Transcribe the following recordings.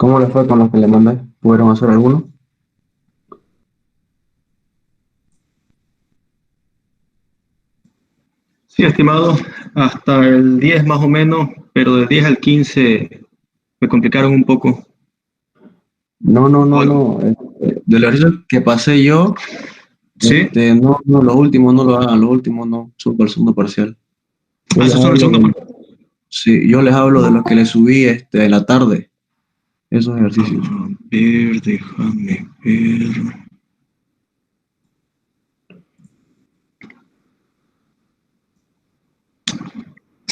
¿Cómo le fue con los que le mandé? ¿Pudieron hacer alguno? Sí, estimado, hasta el 10 más o menos, pero del 10 al 15 me complicaron un poco. No, no, no, Bueno, no. De los ejercicios que pasé yo, sí, no, no, los últimos no lo hagan, los últimos no, son para el segundo parcial. Yo les esos son el hablo segundo. sí, yo les hablo de los que les subí en la tarde, esos A ejercicios. ver, déjame ver.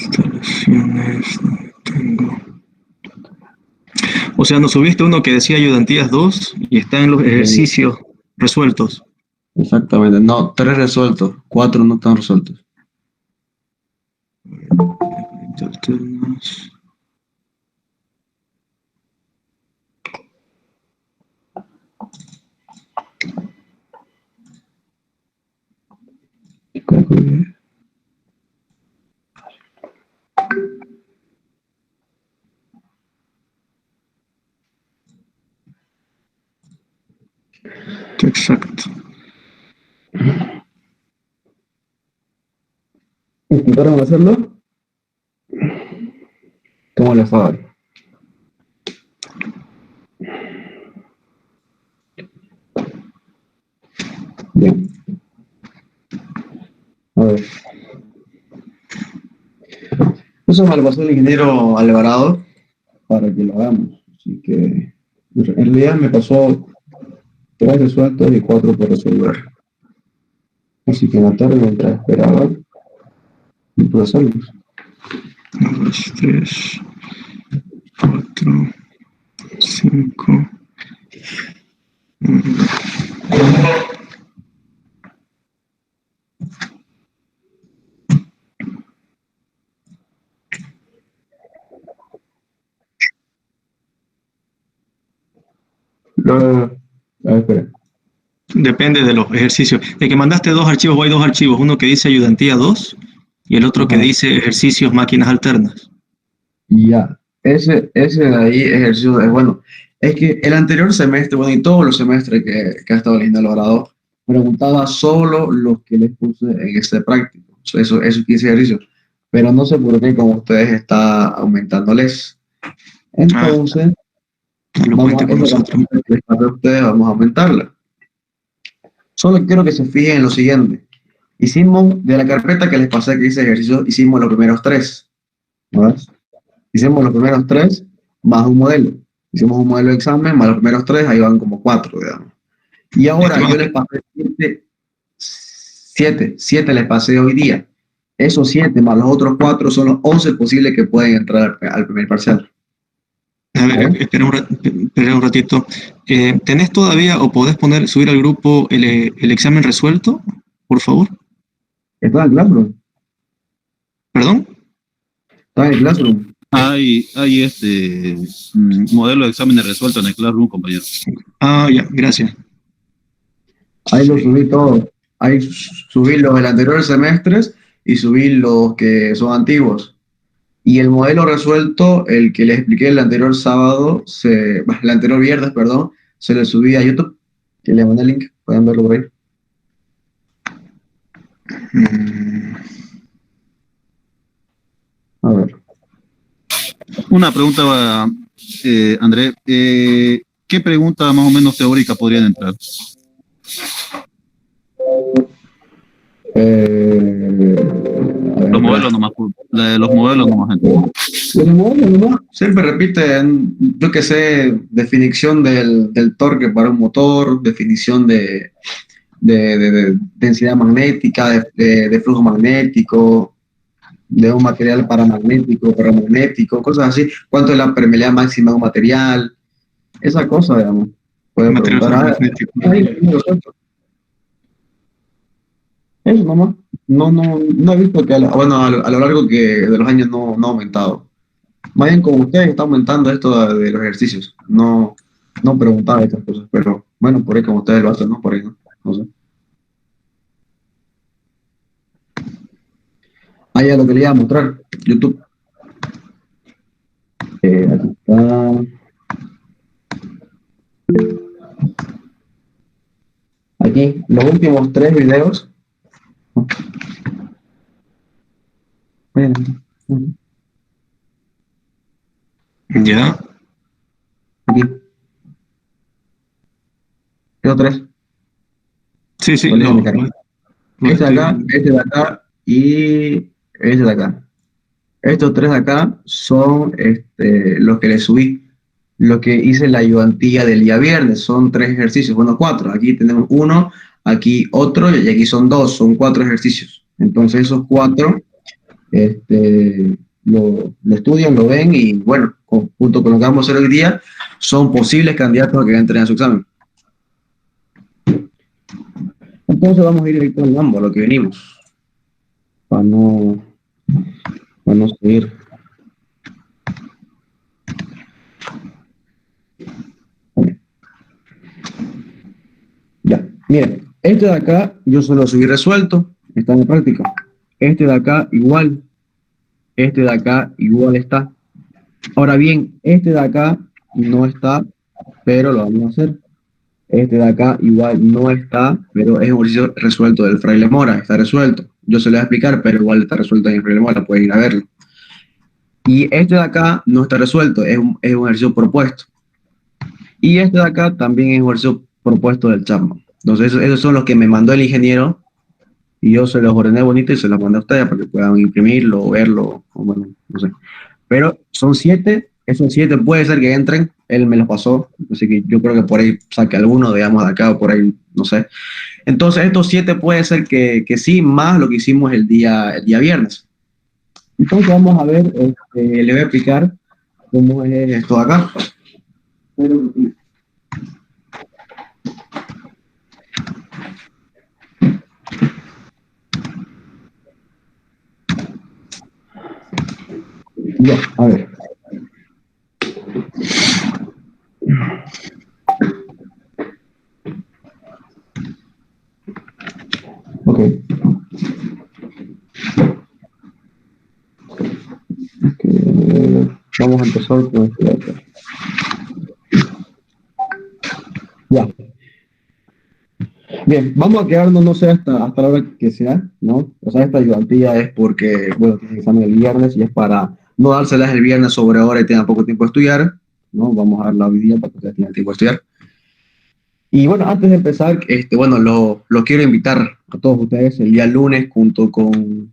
Instalaciones, ¿dónde tengo? O sea, nos subiste uno que decía ayudantías 2 y está en los Sí, ejercicios resueltos. exactamente, no, tres resueltos, cuatro no están resueltos. Alternas. Exacto. ¿Intentaron hacerlo? ¿Cómo les fue? Bien, a ver. Eso me lo pasó el ingeniero Alvarado para que lo hagamos. Así que, en realidad me pasó tres resueltos y cuatro por resolver. Así que en la tarde, mientras esperaba, y pude hacerlos. 1, 2, 3, 4, 5. No, espera. Depende de los ejercicios. De que mandaste dos archivos, o hay dos archivos, uno que dice ayudantía 2 y el otro que Ajá. dice ejercicios máquinas alternas. Y ya. Ese de ahí, ejercicio, es bueno. Es que el anterior semestre, bueno, y todos los semestres que ha estado leyendo el grado, preguntaba solo los que les puse en este práctico. Eso 15 ejercicios. Pero no sé por qué, como ustedes está aumentándoles. Ah, Entonces, lo cuente con esa nosotros. carpeta que les pasé a ustedes, vamos a aumentarla. Solo quiero que se fijen en lo siguiente. Hicimos, de la carpeta que les pasé que dice ejercicio, hicimos los primeros tres. ¿No? Hicimos los primeros tres más un modelo. Hicimos un modelo de examen más los primeros tres, ahí van como cuatro, digamos. Y ahora Estimado, yo les pasé siete les pasé hoy día. Esos siete más los otros cuatro son los 11 posibles que pueden entrar al primer parcial. a ver, ¿Vale? espera un ratito. ¿Tenés todavía o podés subir al grupo el examen resuelto, por favor? Está en el Classroom. ¿Perdón? Está en el Classroom. Hay modelo de exámenes resuelto en el Classroom, compañero. Ah, ya, gracias. Ahí lo Sí. subí todo. Ahí subí los del anterior semestres y subí los que son antiguos. Y el modelo resuelto, el que les expliqué el anterior sábado, el anterior viernes, perdón, se lo subí a YouTube, que le mandé el link, pueden verlo por ahí. Mm, A ver. Una pregunta, André. ¿Qué pregunta más o menos teórica podrían entrar? A ver, Los espera. modelos nomás, los modelos nomás entran. Siempre repiten, yo que sé, definición del torque para un motor, definición de densidad magnética, de flujo magnético, de un material paramagnético, paramagnético, cosas así. ¿Cuánto es la permeabilidad máxima de un material? Esa cosa, digamos. Pueden material preguntar. ferromagnético. Ahí lo tengo resuelto. Eso nomás. No he visto que, bueno, a lo largo de los años no ha aumentado. Más bien como ustedes está aumentando esto de los ejercicios. No preguntaba estas cosas, pero bueno, por ahí como ustedes lo hacen, ¿no? Por ahí, ¿no? No sé. Ahí es lo que le iba a mostrar. YouTube. Aquí está. aquí, los últimos 3 videos. Miren, Ya. aquí, tengo 3. Sí, sí, Lo leo, mi cariño. lo Este de estoy acá, viendo. este de acá y este de acá. Estos 3 de acá son los que le subí. Lo que hice en la ayudantía del día viernes. Son 3 ejercicios, bueno, 4. Aquí tenemos uno, aquí otro y aquí son 2. Son 4 ejercicios. Entonces esos 4 lo estudian, lo ven y bueno, junto con lo que vamos a hacer hoy día, son posibles candidatos a que entren a su examen. Entonces vamos a ir directo al mambo, a lo que venimos, para no seguir. Ya, miren, este de acá yo solo subí resuelto, está en la práctica. Este de acá igual, este de acá igual está. Ahora bien, este de acá no está, pero lo vamos a hacer. Este de acá igual no está, pero es un ejercicio resuelto del Fraile Mora, está resuelto. Yo se lo voy a explicar, pero igual está resuelto en el Fraile Mora, pueden ir a verlo. Y este de acá no está resuelto, es un ejercicio propuesto. Y este de acá también es un ejercicio propuesto del Chapman. Entonces, esos son los que me mandó el ingeniero y yo se los ordené bonito y se los mandé a ustedes para que puedan imprimirlo o verlo, o bueno, no sé. Pero son 7, esos 7 puede ser que entren, él me los pasó, así que yo creo que por ahí saque alguno, digamos, de acá o por ahí, no sé. Entonces, estos 7 puede ser que sí, más lo que hicimos el día viernes. Entonces, vamos a ver, le voy a explicar cómo es esto de acá. Ya, a ver. Ok. Vamos a empezar con este de acá. Ya. Bien, vamos a quedarnos, no sé, hasta la hora que sea, ¿no? O sea, esta ayudantía es porque, bueno, tiene examen el viernes y es para no dárselas el viernes sobre hora y tengan poco tiempo de estudiar, ¿no? Vamos a darla hoy día para que ustedes tengan tiempo de estudiar. Y bueno, antes de empezar, bueno, lo quiero invitar a todos ustedes el día lunes junto con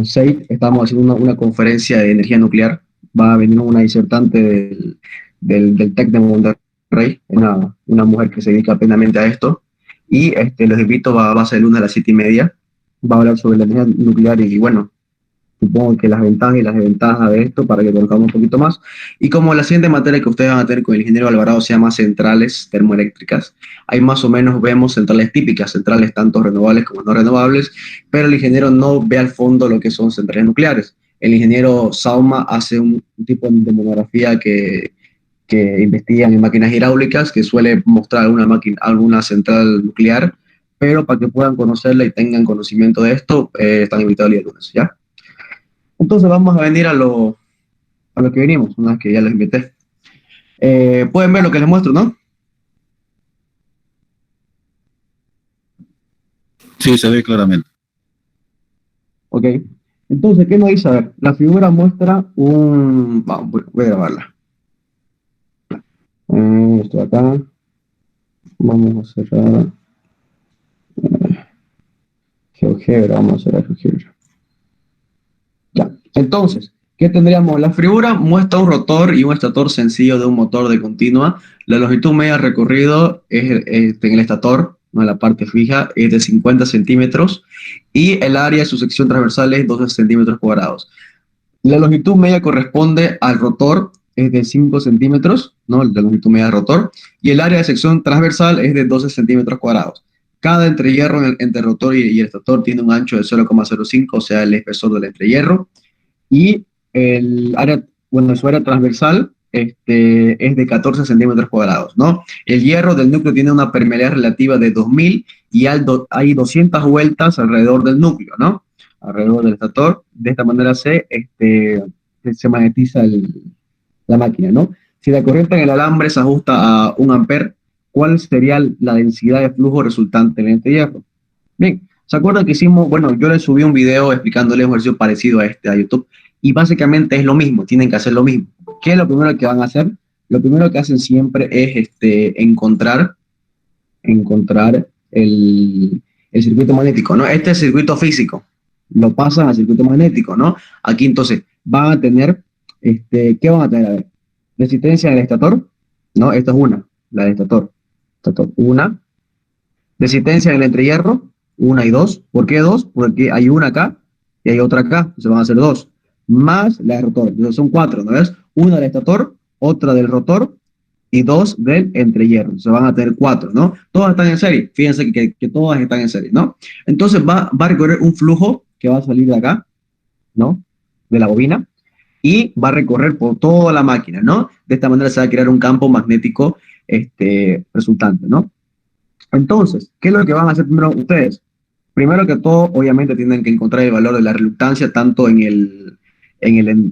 SEIT, estamos haciendo una conferencia de energía nuclear. Va a venir una disertante del TEC de Monterrey, una mujer que se dedica plenamente a esto. Y los invito, va a ser el lunes a las 7:30. Va a hablar sobre la energía nuclear y bueno, supongo que las ventajas y las desventajas de esto para que conozcamos un poquito más. Y como la siguiente materia que ustedes van a tener con el ingeniero Alvarado se llama centrales termoeléctricas, ahí más o menos vemos centrales típicas, centrales tanto renovables como no renovables, pero el ingeniero no ve al fondo lo que son centrales nucleares. El ingeniero Sauma hace un tipo de monografía que investigan en máquinas hidráulicas, que suele mostrar alguna central nuclear, pero para que puedan conocerla y tengan conocimiento de esto, están invitados el día lunes, ¿ya? Entonces vamos a venir a lo que venimos, una vez que ya les invité. Pueden ver lo que les muestro, ¿no? Sí, se ve claramente. Ok. Entonces, ¿qué nos dice? A ver, la figura muestra un... Vamos, voy a grabarla. Esto de acá. Vamos a cerrar. GeoGebra, vamos a cerrar GeoGebra. Ya. Entonces, ¿qué tendríamos? La figura muestra un rotor y un estator sencillo de un motor de continua. La longitud media recorrido en el estator, ¿no? La parte fija, es de 50 centímetros y el área de su sección transversal es 12 centímetros cuadrados. La longitud media corresponde al rotor, es de 5 centímetros, ¿no? La longitud media del rotor, y el área de sección transversal es de 12 centímetros cuadrados. Cada entrehierro entre el rotor y el estator tiene un ancho de 0,05, o sea, el espesor del entrehierro, y el área, bueno, su área transversal es de 14 centímetros cuadrados, ¿no? El hierro del núcleo tiene una permeabilidad relativa de 2000 y hay 200 vueltas alrededor del núcleo, ¿no? Alrededor del estator. De esta manera se magnetiza la máquina, ¿no? Si la corriente en el alambre se ajusta a 1 amper, ¿cuál sería la densidad de flujo resultante en el entrehierro? Bien, ¿se acuerdan que hicimos? Bueno, yo les subí un video explicándole un ejercicio parecido a este a YouTube y básicamente es lo mismo, tienen que hacer lo mismo. ¿Qué es lo primero que van a hacer? Lo primero que hacen siempre es encontrar el circuito magnético, ¿no? Este es el circuito físico, lo pasan al circuito magnético, ¿no? Aquí entonces van a tener, ¿qué van a tener? A ver, resistencia del estator, ¿no? Esta es una, la del estator, una. Resistencia en el entrehierro, una y dos. ¿Por qué dos? Porque hay una acá y hay otra acá, se van a hacer dos. Más la del rotor, entonces son cuatro, ¿no ves? Una del estator, otra del rotor y dos del entrehierro. Se van a tener cuatro, ¿no? Todas están en serie. Fíjense que todas están en serie, ¿no? Entonces va a recorrer un flujo que va a salir de acá, ¿no? De la bobina y va a recorrer por toda la máquina, ¿no? De esta manera se va a crear un campo magnético resultante, ¿no? Entonces, ¿qué es lo que van a hacer primero ustedes? Primero que todo, obviamente tienen que encontrar el valor de la reluctancia tanto en el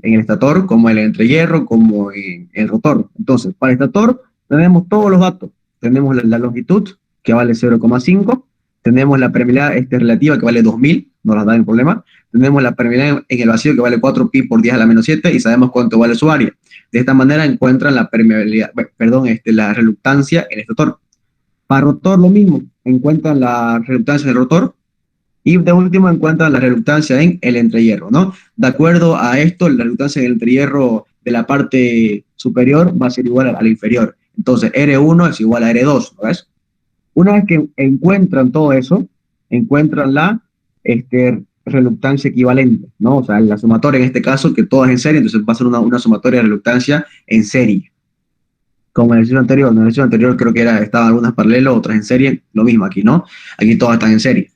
estator como en el entrehierro como en el rotor. Entonces, para el estator tenemos todos los datos. Tenemos la longitud, que vale 0,5. Tenemos la permeabilidad relativa, que vale 2000, no nos da el problema. Tenemos la permeabilidad en el vacío, que vale 4 pi por 10 a la menos 7, y sabemos cuánto vale su área. De esta manera encuentran la permeabilidad, perdón, la reluctancia en el estator. Para rotor lo mismo, encuentran la reluctancia del rotor y de último encuentran la reluctancia en el entrehierro, ¿no? De acuerdo a esto, la reluctancia en el entrehierro de la parte superior va a ser igual a la inferior. Entonces, R1 es igual a R2, ¿no ves? Una vez que encuentran todo eso, encuentran la reluctancia equivalente, ¿no? O sea, la sumatoria en este caso, que todas en serie, entonces va a ser una sumatoria de reluctancia en serie. Como en el ejercicio anterior. En el ejercicio anterior creo que estaban algunas paralelas, otras en serie, lo mismo aquí, ¿no? Aquí todas están en serie.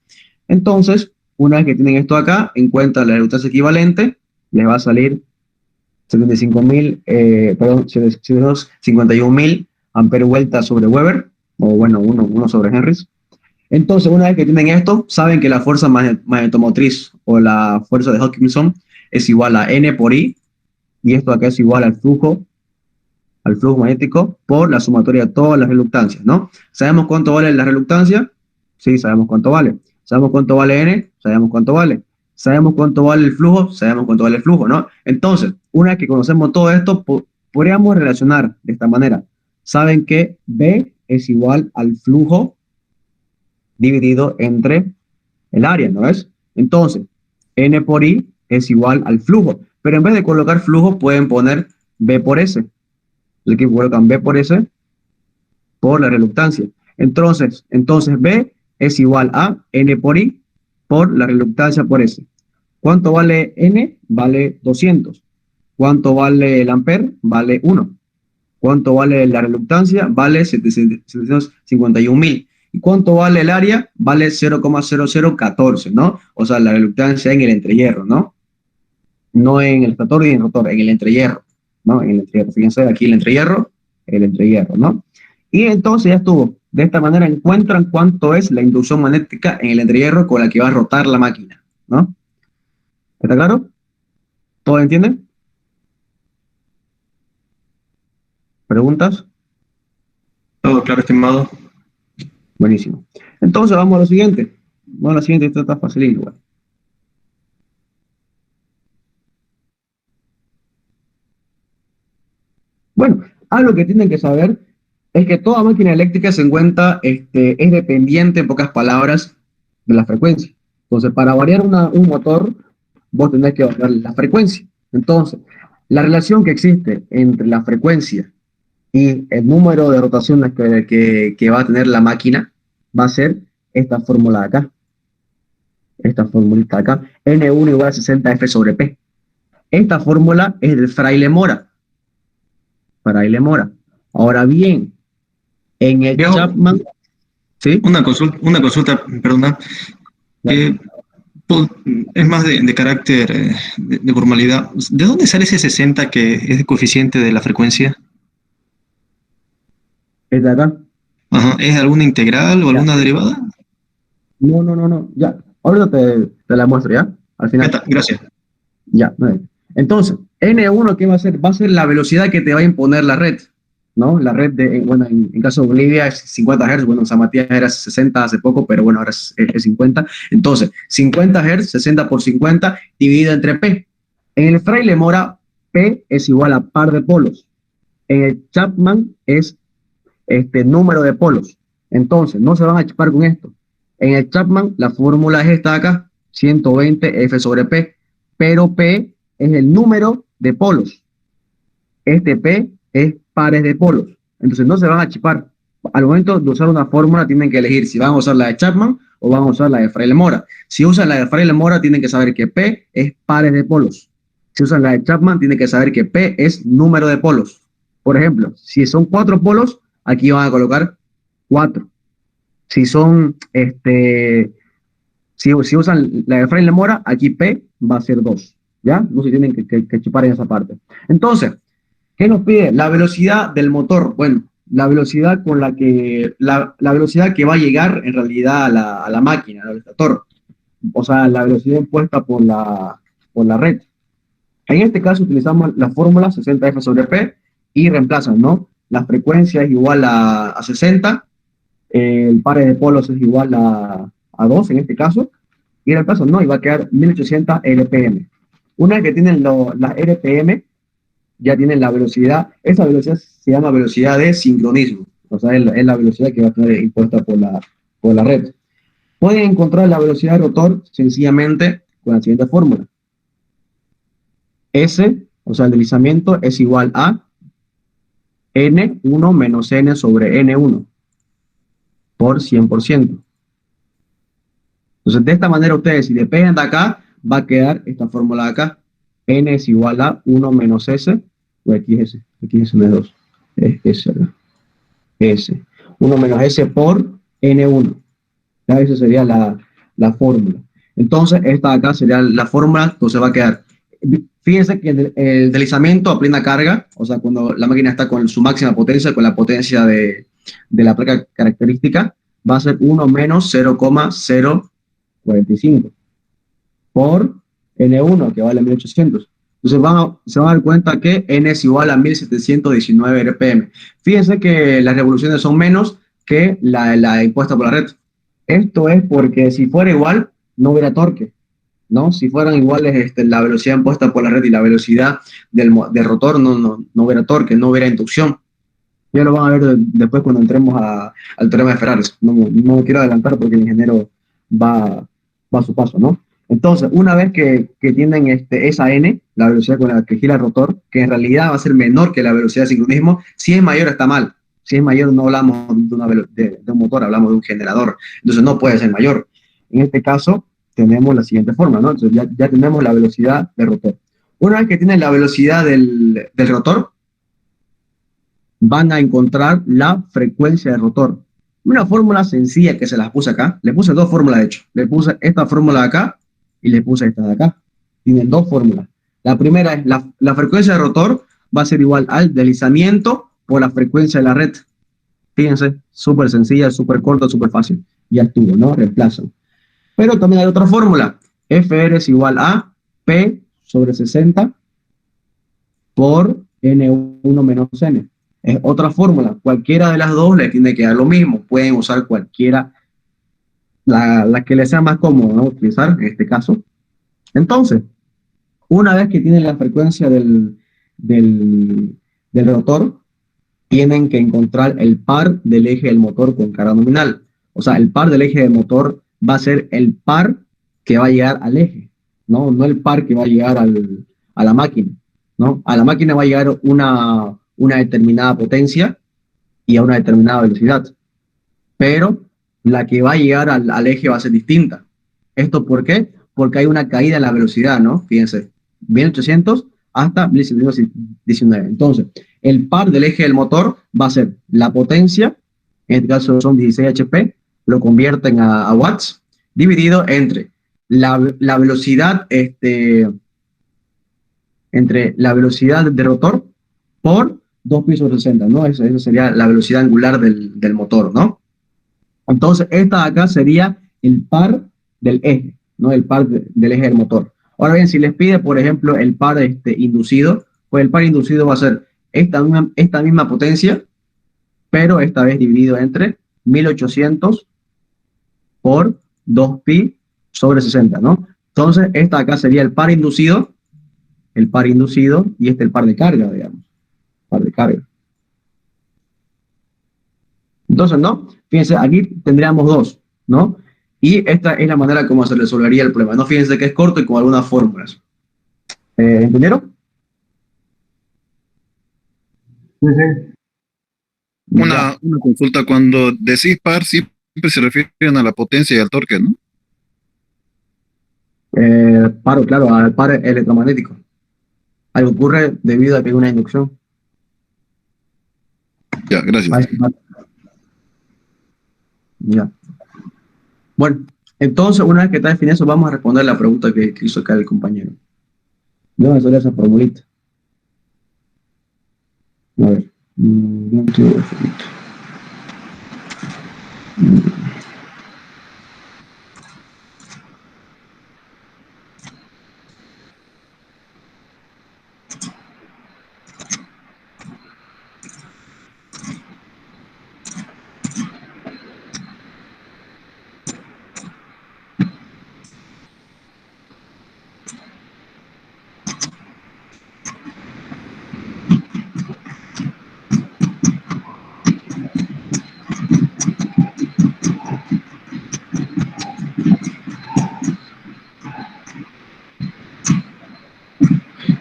Entonces, una vez que tienen esto acá, encuentran la reluctancia equivalente, les va a salir 51.000 ampere vuelta sobre Weber, o bueno, uno sobre Henrys. Entonces, una vez que tienen esto, saben que la fuerza magnetomotriz o la fuerza de Hutchinson es igual a N por I, y esto acá es igual al flujo magnético por la sumatoria de todas las reluctancias, ¿no? ¿Sabemos cuánto vale la reluctancia? Sí, sabemos cuánto vale. ¿Sabemos cuánto vale N? Sabemos cuánto vale. ¿Sabemos cuánto vale el flujo? Sabemos cuánto vale el flujo, ¿no? Entonces, una vez que conocemos todo esto, podríamos relacionar de esta manera. Saben que B es igual al flujo dividido entre el área, ¿no ves? Entonces, N por I es igual al flujo. Pero en vez de colocar flujo, pueden poner B por S. El que colocan B por S por la reluctancia. Entonces B es igual a N por I por la reluctancia por S. ¿Cuánto vale N? Vale 200. ¿Cuánto vale el ampere? Vale 1. ¿Cuánto vale la reluctancia? Vale 751.000. ¿Y cuánto vale el área? Vale 0,0014, ¿no? O sea, la reluctancia en el entrehierro, ¿no? No en el estator y en el rotor, en el entrehierro, ¿no? En el entrehierro. Fíjense aquí el entrehierro, ¿no? Y entonces ya estuvo. De esta manera encuentran cuánto es la inducción magnética en el entrehierro con la que va a rotar la máquina, ¿no? ¿Está claro? ¿Todos entienden? ¿Preguntas? Todo claro, estimado. Buenísimo. Entonces vamos a lo siguiente. Vamos a la siguiente, esta está facilito, igual. Bueno, algo que tienen que saber es que toda máquina eléctrica se encuentra, es dependiente, en pocas palabras, de la frecuencia. Entonces, para variar un motor, vos tenés que variar la frecuencia. Entonces, la relación que existe entre la frecuencia y el número de rotaciones que va a tener la máquina va a ser esta fórmula de acá. Esta formulita de acá. N1 igual a 60F sobre P. Esta fórmula es del Fraile-Mora. Ahora bien, en el Viejo, Chapman, ¿sí? Una consulta, perdona. Es más de carácter de formalidad. ¿De dónde sale ese 60 que es el coeficiente de la frecuencia? ¿Es de acá? Ajá. ¿Es alguna integral o alguna derivada? No. Ya. Ahorita te la muestro, ¿ya? Al final. Gracias. Ya. Entonces, N1, ¿qué va a ser? Va a ser la velocidad que te va a imponer la red, ¿no? La red, bueno, en caso de Bolivia es 50 Hz, bueno, en San Matías era 60 hace poco, pero bueno, ahora es 50. Entonces, 50 Hz, 60 por 50, dividido entre P. En el Fraile Mora, P es igual a par de polos. En el Chapman es número de polos. Entonces, no se van a chipar con esto. En el Chapman, la fórmula es esta de acá, 120 F sobre P, pero P es el número de polos. Este P es pares de polos. Entonces, no se van a chipar. Al momento de usar una fórmula, tienen que elegir si van a usar la de Chapman o van a usar la de Fraile-Mora. Si usan la de Fraile-Mora, tienen que saber que P es pares de polos. Si usan la de Chapman, tienen que saber que P es número de polos. Por ejemplo, si son 4 polos, aquí van a colocar 4. Si son, si usan la de Fraile-Mora, aquí P va a ser 2. ¿Ya? No se tienen que chipar en esa parte. Entonces, ¿qué nos pide? La velocidad del motor. Bueno, la velocidad con la velocidad que va a llegar en realidad a la máquina, al estator. O sea, la velocidad impuesta por la red. En este caso utilizamos la fórmula 60F sobre P y reemplazan, ¿no? La frecuencia es igual a 60, el par de polos es igual a 2 en este caso, y reemplazan, ¿no? Y va a quedar 1800 RPM. Una vez que tienen las RPM, ya tienen la velocidad. Esa velocidad se llama velocidad de sincronismo, o sea, es la velocidad que va a tener impuesta por la red. Pueden encontrar la velocidad de rotor sencillamente con la siguiente fórmula. S, o sea, el deslizamiento es igual a N1 menos N sobre N1 por 100%. Entonces, de esta manera ustedes, si despejan de acá, va a quedar esta fórmula de acá. N es igual a 1 menos S, o aquí es S2, es S, ¿verdad? S. 1 menos S por N1. ¿Ya? Esa sería la fórmula. Entonces, esta de acá sería la fórmula, entonces va a quedar. Fíjense que el deslizamiento a plena carga, o sea, cuando la máquina está con su máxima potencia, con la potencia de la placa característica, va a ser 1 menos 0,045 por N1, que vale 1800. Entonces se van a dar cuenta que N es igual a 1719 RPM. Fíjense que las revoluciones son menos que la impuesta por la red. Esto es porque si fuera igual, no hubiera torque, ¿no? Si fueran iguales la velocidad impuesta por la red y la velocidad del rotor, no hubiera torque, no hubiera inducción. Ya lo van a ver después cuando entremos al teorema de Ferrari. No quiero adelantar porque el ingeniero va a su paso, ¿no? Entonces, una vez que tienen esa N, la velocidad con la que gira el rotor, que en realidad va a ser menor que la velocidad de sincronismo, si es mayor está mal. Si es mayor no hablamos de un motor, hablamos de un generador. Entonces no puede ser mayor. En este caso tenemos la siguiente forma, ¿no? Entonces ya tenemos la velocidad del rotor. Una vez que tienen la velocidad del rotor, van a encontrar la frecuencia del rotor. Una fórmula sencilla que se las puse acá. Le puse 2 fórmulas, de hecho. Le puse esta fórmula de acá y le puse esta de acá. Tienen 2 fórmulas. La primera es la frecuencia del rotor va a ser igual al deslizamiento por la frecuencia de la red. Fíjense, súper sencilla, súper corta, súper fácil. Ya estuvo, ¿no? Reemplazan. Pero también hay otra fórmula. FR es igual a P sobre 60 por N1 menos N. Es otra fórmula. Cualquiera de las dos le tiene que dar lo mismo. Pueden usar cualquiera, la que les sea más cómodo, ¿no? Utilizar en este caso. Entonces, una vez que tienen la frecuencia del rotor, tienen que encontrar el par del eje del motor con carga nominal. O sea, el par del eje del motor va a ser el par que va a llegar al eje, no el par que va a llegar a la máquina, ¿no? A la máquina va a llegar una determinada potencia y a una determinada velocidad, pero la que va a llegar al eje va a ser distinta. ¿Esto por qué? Porque hay una caída en la velocidad, ¿no? Fíjense, 1800 hasta 1719. Entonces, el par del eje del motor va a ser la potencia, en este caso son 16 HP, lo convierten a watts, dividido entre la velocidad, entre la velocidad de rotor por 2 pi sobre 60, ¿no? Esa sería la velocidad angular del motor, ¿no? Entonces, esta de acá sería el par del eje, ¿no? El par del eje del motor. Ahora bien, si les pide, por ejemplo, el par inducido, pues el par inducido va a ser esta misma potencia pero esta vez dividido entre 1800 por 2pi sobre 60, ¿no? Entonces, esta acá sería el par inducido, y el par de carga, digamos, par de carga. Entonces, ¿no? Fíjense, aquí tendríamos dos, ¿no? Y esta es la manera como se resolvería el problema, ¿no? Fíjense que es corto y con algunas fórmulas. ¿Entendieron? Sí, sí. Una consulta, cuando decís par, siempre se refieren a la potencia y al torque, ¿no? Paro, claro, al par electromagnético. Algo ocurre debido a que hay una inducción. Ya, gracias. Ya. Bueno, entonces, una vez que está definido eso, vamos a responder la pregunta que hizo acá el compañero. ¿Dónde sale esa formulita? A ver.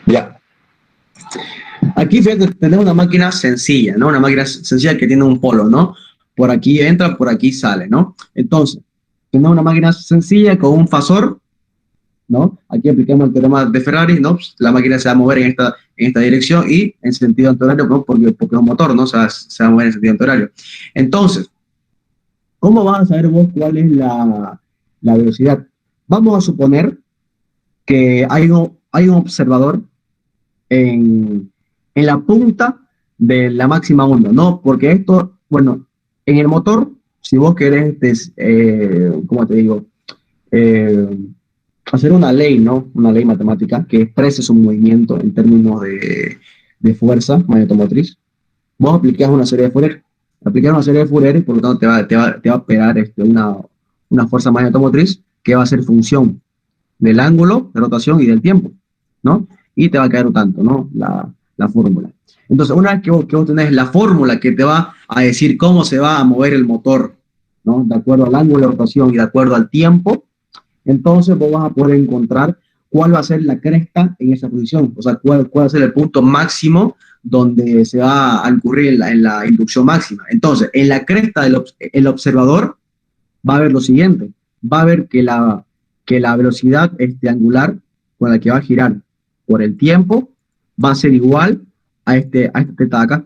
Ya. Aquí, fíjate, tenemos una máquina sencilla, ¿no? Una máquina sencilla que tiene un polo, ¿no? Por aquí entra, por aquí sale, ¿no? Entonces, tenemos una máquina sencilla con un fasor, ¿no? Aquí aplicamos el teorema de Ferrari, ¿no? Pues la máquina se va a mover en esta dirección y en sentido antihorario, ¿no? Porque es un motor, ¿no? O sea, se va a mover en sentido antihorario. Entonces, ¿cómo vas a saber vos cuál es la velocidad? Vamos a suponer que hay un observador en la punta de la máxima onda, ¿no? Porque esto, bueno, en el motor, si vos querés, ¿cómo te digo? Hacer una ley, ¿no? Una ley matemática que exprese su movimiento en términos de fuerza magnetomotriz. Vos aplicás una serie de Fourier. Aplicás una serie de Fourier y por lo tanto te va a esperar una fuerza magnetomotriz que va a ser función del ángulo de rotación y del tiempo, ¿no? Y te va a quedar un tanto, ¿no? La fórmula. Entonces, una vez que vos tenés la fórmula que te va a decir cómo se va a mover el motor, ¿no? De acuerdo al ángulo de rotación y de acuerdo al tiempo, entonces vos vas a poder encontrar cuál va a ser la cresta en esa posición, o sea, cuál va a ser el punto máximo donde se va a incurrir en la inducción máxima. Entonces, en la cresta el observador va a ver lo siguiente, va a ver que la velocidad angular con la que va a girar por el tiempo va a ser igual a esta teta de acá,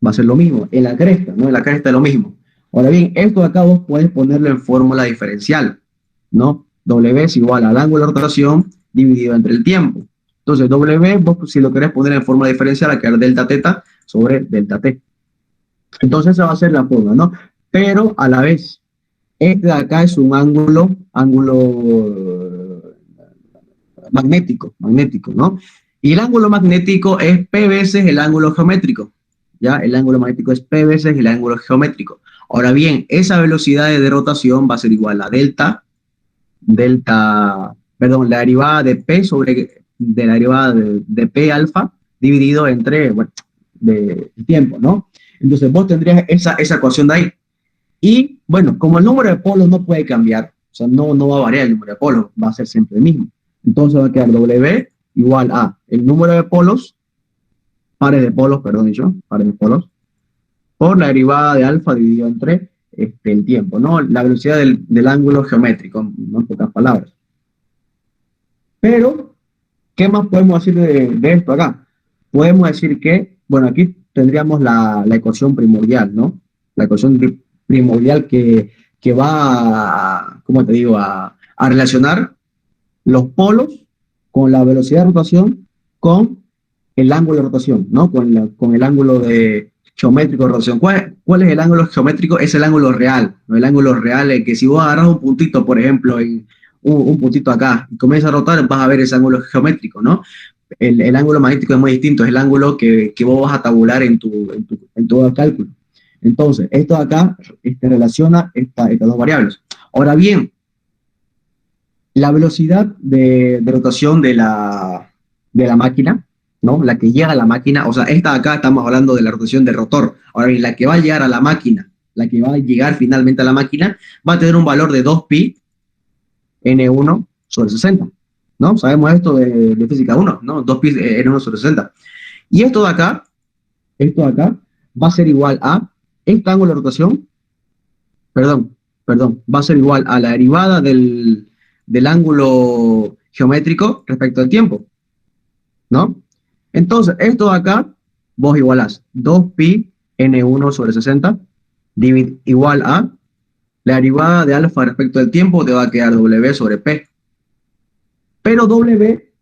va a ser lo mismo, en la cresta, ¿no? En la cresta es lo mismo. Ahora bien, esto de acá vos puedes ponerlo en fórmula diferencial, ¿no? W es igual al ángulo de rotación dividido entre el tiempo. Entonces, W, vos si lo querés poner en fórmula diferencial, va a quedar delta teta sobre delta t. Entonces, esa va a ser la fórmula, ¿no? Pero, a la vez, este de acá es un ángulo magnético, ¿no? Y el ángulo magnético es P veces el ángulo geométrico, ¿ya? El ángulo magnético es P veces el ángulo geométrico. Ahora bien, esa velocidad de rotación va a ser igual a la derivada de P de la derivada de P alfa dividido entre, bueno, de tiempo, ¿no? Entonces vos tendrías esa ecuación de ahí. Y, bueno, como el número de polos no puede cambiar, o sea, no va a variar el número de polos, va a ser siempre el mismo. Entonces va a quedar W igual a el número de polos, pares de polos, por la derivada de alfa dividido entre el tiempo, ¿no? La velocidad del ángulo geométrico, ¿no? En pocas palabras. Pero, ¿qué más podemos decir de esto acá? Podemos decir que, bueno, aquí tendríamos la ecuación primordial, ¿no? La ecuación primordial que va, ¿cómo te digo?, a relacionar los polos con la velocidad de rotación con el ángulo de rotación, ¿no? Con el ángulo geométrico de rotación. ¿Cuál es el ángulo geométrico? Es el ángulo real, ¿no? El ángulo real es que si vos agarras un puntito, por ejemplo, en un puntito acá, y comienzas a rotar, vas a ver ese ángulo geométrico, ¿no? El ángulo magnético es muy distinto, es el ángulo que vos vas a tabular en tu cálculo. Entonces, esto de acá relaciona estas dos variables. Ahora bien, la velocidad de rotación de la máquina, ¿no? La que llega a la máquina, o sea, esta de acá estamos hablando de la rotación del rotor. Ahora bien, la que va a llegar a la máquina, la que va a llegar finalmente a la máquina, va a tener un valor de 2pi n1 sobre 60, ¿no? Sabemos esto de física 1, ¿no? 2pi n1 sobre 60. Y esto de acá va a ser igual a este ángulo de rotación, perdón, va a ser igual a la derivada del ángulo geométrico respecto al tiempo, ¿no? Entonces, esto de acá, vos igualás 2pi n1 sobre 60 igual a la derivada de alfa respecto al tiempo, te va a quedar w sobre p. Pero w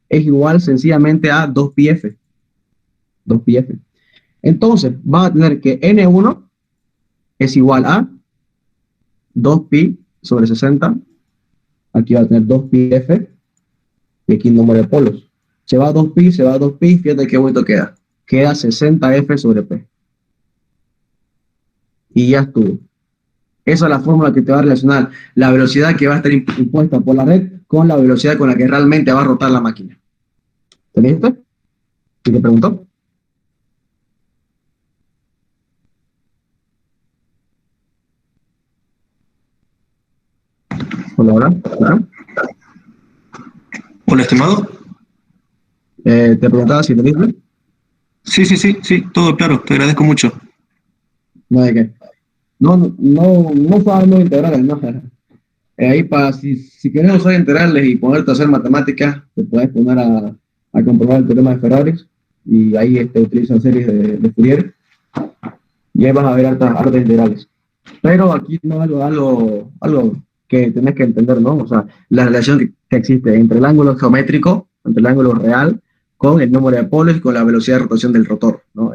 es igual sencillamente a 2πf. 2πf. Entonces, va a tener que n1 es igual a 2pi sobre 60. Aquí va a tener 2πf. Y aquí el número de polos. Se va a 2pi, se va a 2pi. Fíjate qué bonito queda. Queda 60f sobre p. Y ya estuvo. Esa es la fórmula que te va a relacionar la velocidad que va a estar impuesta por la red con la velocidad con la que realmente va a rotar la máquina. ¿Entendiste? ¿Sí te preguntó? Hola, hola. Hola, estimado. Te preguntaba si entendiste. Sí, todo claro, te agradezco mucho. No, ¿de qué? No sabemos integrales, no. Ahí para, si querés usar integrales y ponerte a hacer matemáticas, te puedes poner a comprobar el teorema de Ferrari y ahí utilizan series de Fourier y ahí vas a ver hartas integrales. Pero aquí no es algo que tenés que entender, ¿no? O sea, la relación que existe entre el ángulo geométrico, entre el ángulo real, con el número de polos y con la velocidad de rotación del rotor, ¿no?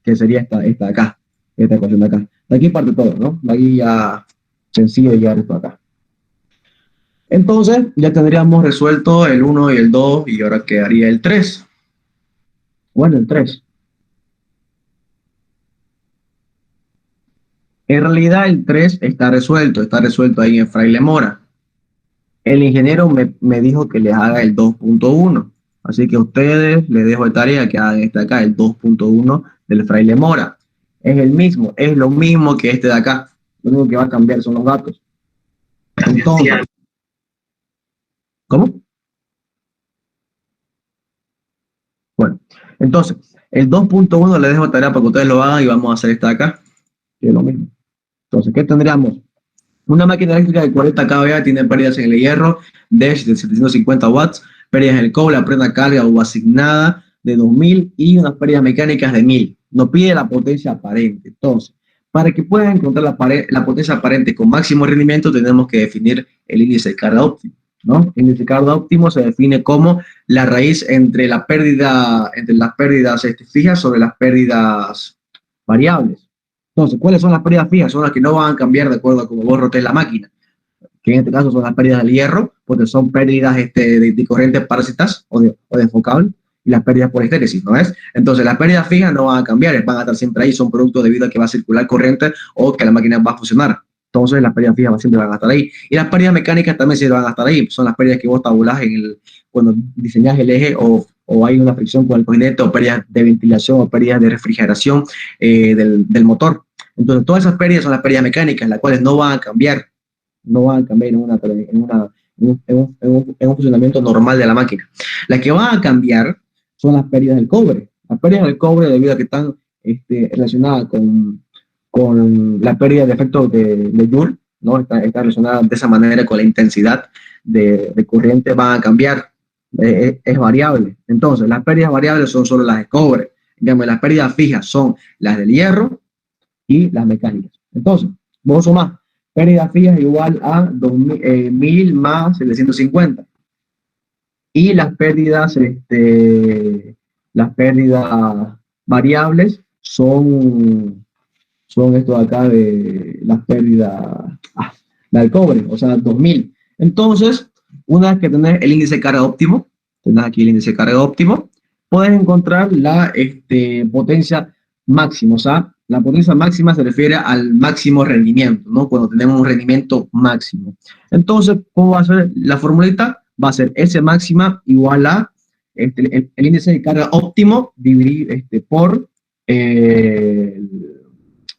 Que sería esta de acá, esta ecuación de acá. De aquí parte todo, ¿no? De aquí ya sencillo llegar esto acá. Entonces, ya tendríamos resuelto el 1 y el 2 y ahora quedaría el 3. Bueno, el 3. En realidad el 3 está resuelto ahí en Fraile Mora. El ingeniero me dijo que les haga el 2.1. Así que a ustedes les dejo de tarea que hagan este de acá, el 2.1 del Fraile Mora. Es lo mismo que este de acá. Lo único que va a cambiar son los datos. Entonces, ¿cómo? Bueno, entonces, el 2.1 le dejo de tarea para que ustedes lo hagan y vamos a hacer esta de acá, que es lo mismo. Entonces, ¿qué tendríamos? Una máquina eléctrica de 40 kVA tiene pérdidas en el hierro de 750 watts, pérdidas en el cobre, la prenda carga o asignada de 2000 y unas pérdidas mecánicas de 1000. Nos pide la potencia aparente. Entonces, para que puedan encontrar la potencia aparente con máximo rendimiento, tenemos que definir el índice de carga óptimo, ¿no? El índice de carga óptimo se define como la raíz entre las pérdidas fijas sobre las pérdidas variables. Entonces, ¿cuáles son las pérdidas fijas? Son las que no van a cambiar de acuerdo a cómo vos rotes la máquina, que en este caso son las pérdidas del hierro, porque son pérdidas de corrientes parásitas o de focal, y las pérdidas por estéresis, ¿no es? Entonces, las pérdidas fijas no van a cambiar, van a estar siempre ahí, son producto debido a que va a circular corriente o que la máquina va a funcionar. Entonces, las pérdidas fijas siempre van a estar ahí. Y las pérdidas mecánicas también se van a estar ahí, son las pérdidas que vos tabulás cuando diseñás el eje o hay una fricción con el coinete, o pérdidas de ventilación o pérdidas de refrigeración del motor. Entonces, todas esas pérdidas son las pérdidas mecánicas, las cuales no van a cambiar en un funcionamiento normal de la máquina. Las que van a cambiar son las pérdidas del cobre. Las pérdidas del cobre, debido a que están relacionadas con la pérdida de efecto de Joule, ¿no? Está relacionada de esa manera con la intensidad de corriente, van a cambiar. Es variable. Entonces, las pérdidas variables son solo las de cobre. En cambio, las pérdidas fijas son las del hierro y las mecánicas. Entonces, vamos a sumar pérdidas fijas igual a 1000 más 750. Y las pérdidas variables son esto de acá de las pérdidas, la del cobre, o sea, 2000. Entonces, una vez que tenés el índice de carga óptimo, tenés aquí el índice de carga óptimo, puedes encontrar la potencia máxima, o sea, La potencia máxima se refiere al máximo rendimiento, ¿no? Cuando tenemos un rendimiento máximo. Entonces, ¿cómo va a ser la formulita? Va a ser S máxima igual a el índice de carga óptimo dividido por eh,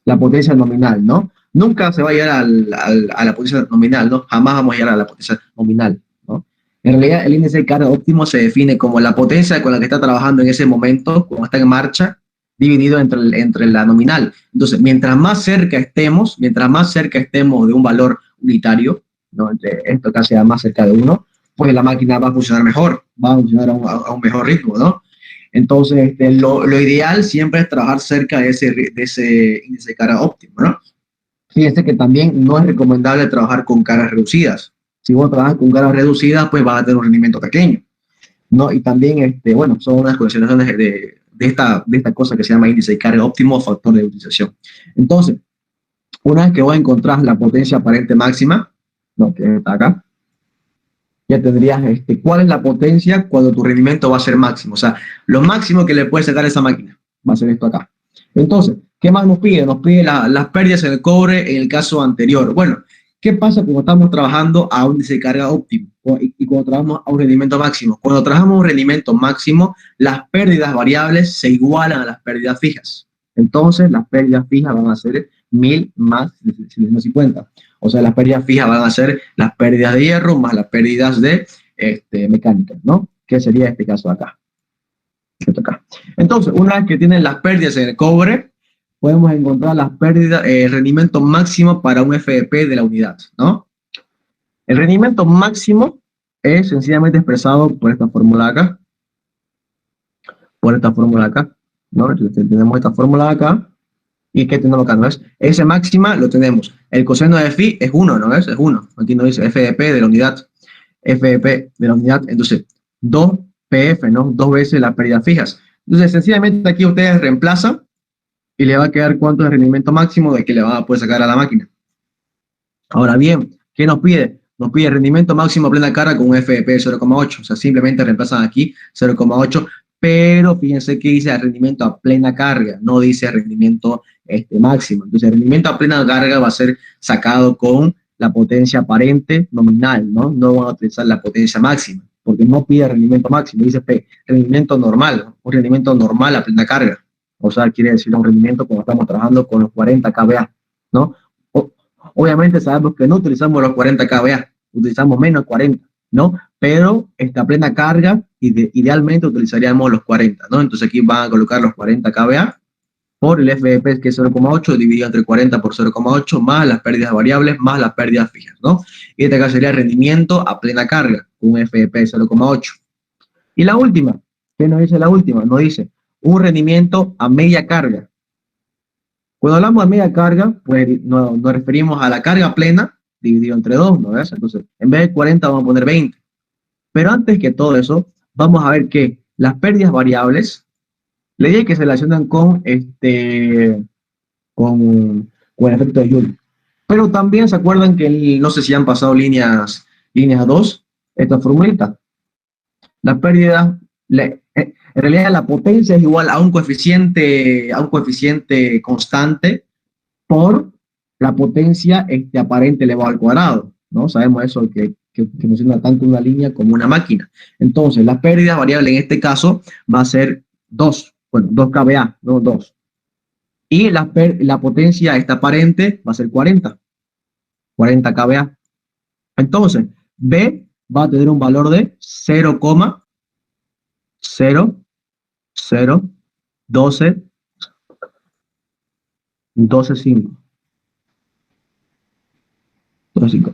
la potencia nominal, ¿no? Nunca se va a llegar a la potencia nominal, ¿no? Jamás vamos a llegar a la potencia nominal, ¿no? En realidad, el índice de carga óptimo se define como la potencia con la que está trabajando en ese momento, cuando está en marcha, dividido entre la nominal. Entonces, mientras más cerca estemos de un valor unitario, ¿no? Entre esto que sea más cerca de 1, pues la máquina va a funcionar mejor, va a funcionar a un mejor ritmo, ¿no? Entonces, lo ideal siempre es trabajar cerca de ese índice de carga óptimo, ¿no? Fíjense que también no es recomendable trabajar con cargas reducidas. Si vos trabajas con cargas reducidas, pues vas a tener un rendimiento pequeño, ¿no? Y también, bueno, son unas consideraciones de esta cosa que se llama índice de carga óptimo o factor de utilización. Entonces, una vez que vos encontrás la potencia aparente máxima, ¿no? Que está acá, ya tendrías cuál es la potencia cuando tu rendimiento va a ser máximo. O sea, lo máximo que le puedes sacar a esa máquina va a ser esto acá. Entonces, ¿qué más nos pide? Nos pide las pérdidas en el cobre en el caso anterior. Bueno, ¿qué pasa cuando estamos trabajando a un índice de carga óptimo y cuando trabajamos a un rendimiento máximo? Cuando trabajamos a un rendimiento máximo, las pérdidas variables se igualan a las pérdidas fijas. Entonces, las pérdidas fijas van a ser 1000 más 750. O sea, las pérdidas fijas van a ser las pérdidas de hierro más las pérdidas de mecánica, ¿no? Que sería este caso de acá. Entonces, una vez que tienen las pérdidas en el cobre, podemos encontrar las pérdidas, el rendimiento máximo para un FEP de la unidad, ¿no? El rendimiento máximo es sencillamente expresado por esta fórmula acá. ¿No? Entonces, tenemos esta fórmula acá. ¿Y qué tenemos acá? ¿No es? S máxima lo tenemos. El coseno de phi es 1, ¿no es? Es 1. Aquí nos dice FDP de la unidad. FDP de la unidad. Entonces, 2 PF, ¿no? 2 veces las pérdidas fijas. Entonces, sencillamente aquí ustedes reemplazan y le va a quedar cuánto es el rendimiento máximo de que le van a poder sacar a la máquina. Ahora bien, ¿qué nos pide? Nos pide rendimiento máximo a plena carga con un FDP de 0,8. O sea, simplemente reemplazan aquí 0,8. Pero fíjense que dice rendimiento a plena carga, no dice rendimiento máximo. Entonces, el rendimiento a plena carga va a ser sacado con la potencia aparente nominal, ¿no? No van a utilizar la potencia máxima, porque no pide rendimiento máximo, dice rendimiento normal, ¿no? Un rendimiento normal a plena carga. O sea, quiere decir un rendimiento cuando estamos trabajando con los 40 kVA, ¿no? Obviamente sabemos que no utilizamos los 40 kVA, utilizamos menos 40, ¿no? Pero esta plena carga, idealmente utilizaríamos los 40, ¿no? Entonces aquí van a colocar los 40 kVA por el FDP, que es 0,8, dividido entre 40 por 0,8, más las pérdidas variables, más las pérdidas fijas, ¿no? Y este acá sería el rendimiento a plena carga, con un FDP de 0,8. Y la última, ¿qué nos dice la última? Nos dice un rendimiento a media carga. Cuando hablamos de media carga, pues nos referimos a la carga plena dividido entre 2, ¿no ves? Entonces, en vez de 40 vamos a poner 20. Pero antes que todo eso, vamos a ver que las pérdidas variables, le dije que se relacionan con el efecto de Joule. Pero también se acuerdan que, no sé si han pasado líneas 2, esta formulita. La pérdida, en realidad la potencia es igual a un coeficiente constante por la potencia aparente elevado al cuadrado, ¿no? Sabemos eso que funciona tanto una línea como una máquina. Entonces, la pérdida variable en este caso va a ser 2 kVA, no 2. Y la potencia aparente va a ser 40 kVA. Entonces, B va a tener un valor de 0,00125.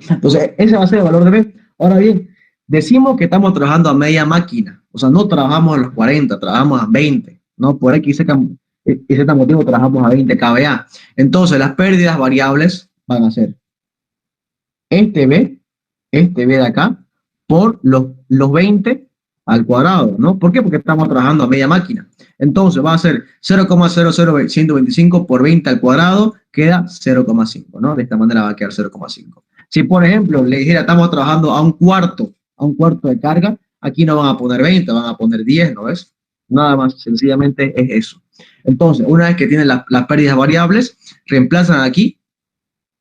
Entonces, ese va a ser el valor de B. Ahora bien, decimos que estamos trabajando a media máquina. O sea, no trabajamos a los 40, trabajamos a 20. ¿No? Por X y Z motivo trabajamos a 20 kVA. Entonces, las pérdidas variables van a ser este B de acá, por los 20 al cuadrado, ¿no? ¿Por qué? Porque estamos trabajando a media máquina. Entonces va a ser 0,00125 por 20 al cuadrado, queda 0,5, ¿no? De esta manera va a quedar 0,5. Si, por ejemplo, le dijera, estamos trabajando a un cuarto de carga, aquí no van a poner 20, van a poner 10, ¿no ves? Nada más, sencillamente es eso. Entonces, una vez que tienen las pérdidas variables, reemplazan aquí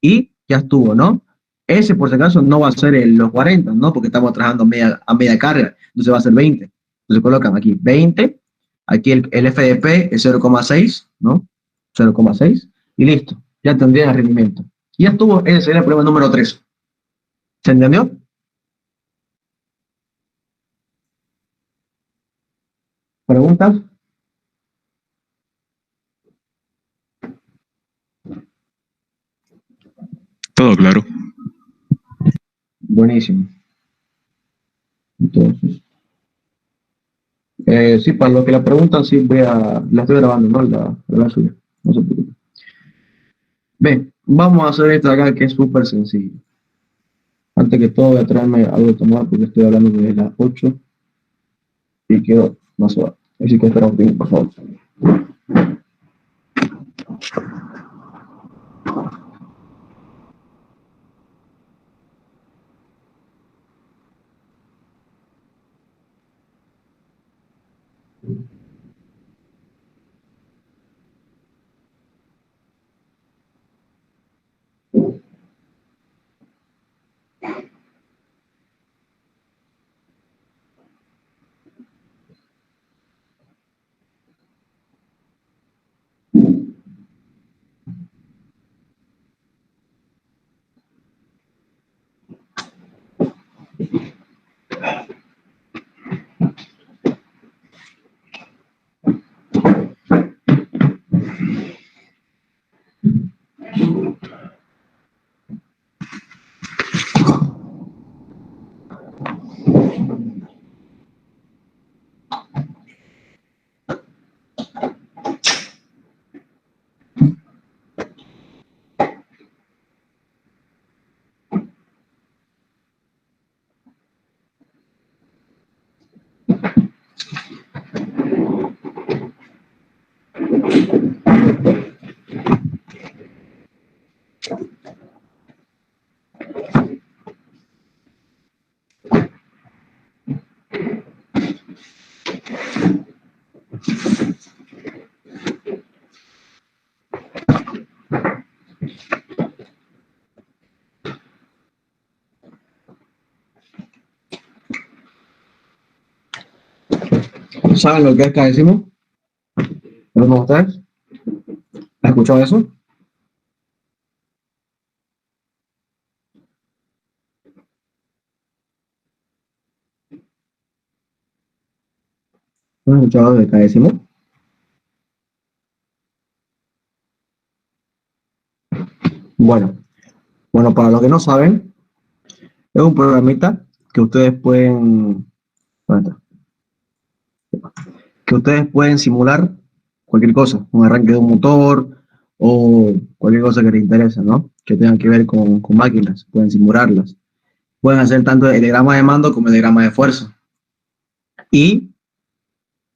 y ya estuvo, ¿no? Ese, por si acaso, no va a ser los 40, ¿no? Porque estamos trabajando a media carga, entonces va a ser 20. Entonces colocan aquí 20, aquí el FDP es 0,6, ¿no? 0,6 y listo, ya tendrían el rendimiento. Y ya estuvo, ese sería el problema número 3. ¿Se entendió? ¿Preguntas? Todo claro. Buenísimo. Entonces, sí, para lo que la preguntan, sí, la estoy grabando, ¿no? La suya. No se preocupe. Ven, vamos a hacer esto acá que es súper sencillo. Antes que todo, voy a traerme algo de tomar porque estoy hablando desde las 8 y quiero más suave. Así que espera un poquito, por favor. ¿Saben lo que es cadécimo? ¿Alguno de ustedes? ¿Ha escuchado eso? ¿No han escuchado de cadécimo? Bueno, para los que no saben, es un programita que ustedes pueden, ¿dónde está? Que ustedes pueden simular cualquier cosa, un arranque de un motor o cualquier cosa que les interese, ¿no? Que tengan que ver con máquinas, pueden simularlas. Pueden hacer tanto el diagrama de mando como el diagrama de fuerza. Y